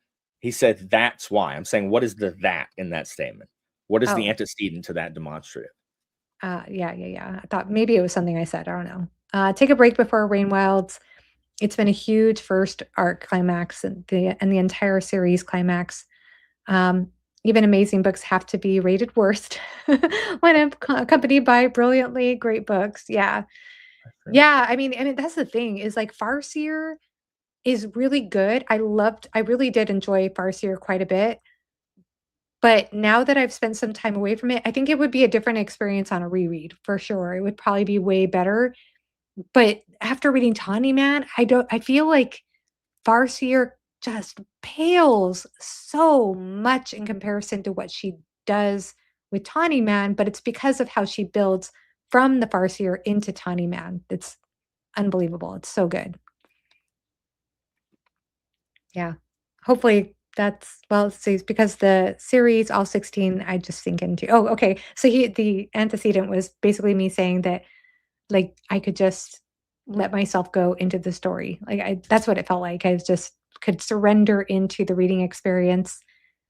He said that's why. I'm saying what is the that in that statement? What is the Oh. antecedent to that demonstrative? Yeah. I thought maybe it was something I said. I don't know. Take a break before Rain Wilds. It's been a huge first arc climax and the entire series climax. Even amazing books have to be rated worst when accompanied by brilliantly great books. Yeah. Yeah. I mean, that's the thing is like Farseer is really good. I really did enjoy Farseer quite a bit. But now that I've spent some time away from it, I think it would be a different experience on a reread for sure. It would probably be way better. But after reading Tawny Man, I feel like Farseer just pales so much in comparison to what she does with Tawny Man, but it's because of how she builds from the Farseer into Tawny Man. It's unbelievable. It's so good. Yeah. Hopefully that's well, see, because the series, all 16, I just sink into. Oh, okay. So the antecedent was basically me saying that like I could just let myself go into the story. That's what it felt like. I just could surrender into the reading experience.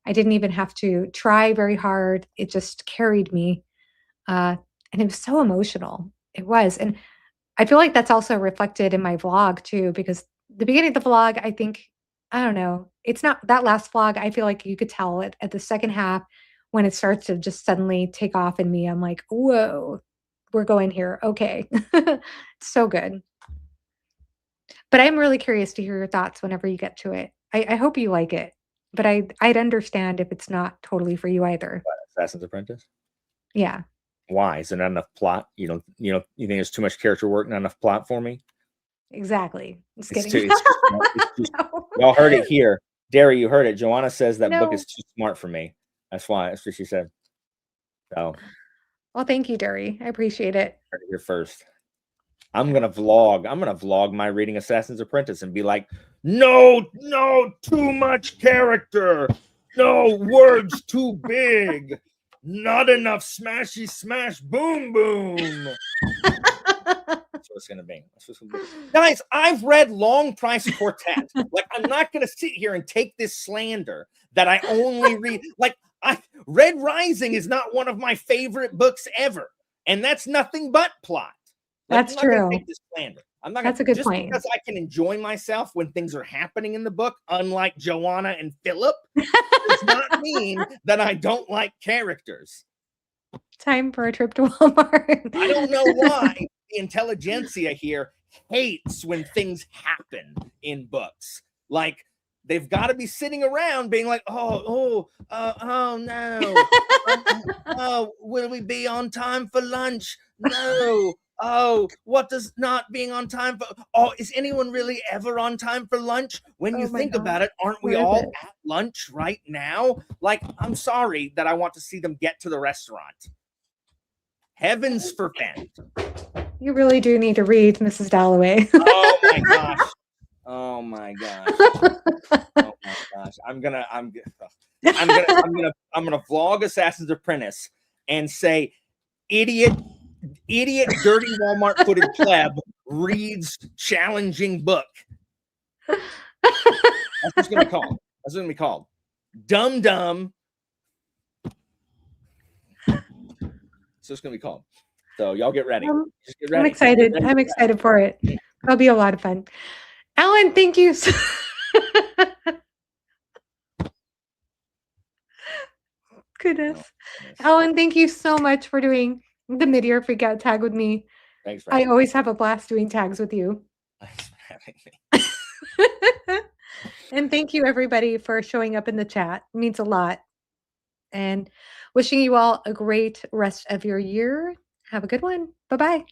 I didn't even have to try very hard. It just carried me. And it was so emotional. It was. And I feel like that's also reflected in my vlog too, because the beginning of the vlog, I think, I don't know, it's not that last vlog. I feel like you could tell it at the second half when it starts to just suddenly take off in me. I'm like, whoa, we're going here. Okay. So good. But I'm really curious to hear your thoughts whenever you get to it. I hope you like it, but I'd understand if it's not totally for you either. Assassin's Apprentice? Yeah. Why? Is there not enough plot? You think there's too much character work, not enough plot for me? Exactly. Just It's kidding. No. Y'all heard it here. Derry, you heard it. Joanna says that book No. is too smart for me. That's why. That's what she said. So Well, thank you, Derry. I appreciate it. heard it here first. I'm gonna vlog my reading Assassin's Apprentice and be like, no, too much character. No, words too big. Not enough smashy smash boom boom. That's what it's gonna be. Guys, I've read Long Price Quartet. Like, I'm not gonna sit here and take this slander that I only read. Like, Red Rising is not one of my favorite books ever, and that's nothing but plot. Like, That's I'm not gonna true. take this slander. I'm not That's gonna, a good just point. because I can enjoy myself when things are happening in the book, unlike Joanna and Philip, does not mean that I don't like characters. Time for a trip to Walmart. I don't know why the intelligentsia here hates when things happen in books. Like, they've got to be sitting around being like, oh no, will we be on time for lunch? No. Oh, what does not being on time for? Oh, is anyone really ever on time for lunch? When you think about it, aren't we all at lunch right now? Like, I'm sorry that I want to see them get to the restaurant. Heavens forfend. You really do need to read Mrs. Dalloway. Oh my gosh. Oh my gosh. Oh my gosh. I'm gonna vlog Assassin's Apprentice and say, idiot, dirty Walmart footed pleb reads challenging book. That's what it's gonna be called. That's what it's gonna be called. Dumb. So it's gonna be called. So y'all get ready. Just get ready. I'm excited. I'm excited for it. That'll be a lot of fun. Alan, thank you. Goodness. Alan, thank you so much for doing the Mid-Year Freak Out tag with me. Thanks for I always have a blast doing tags with you. Thanks for having me. And thank you everybody for showing up in the chat. It means a lot. And wishing you all a great rest of your year. Have a good one. Bye-bye.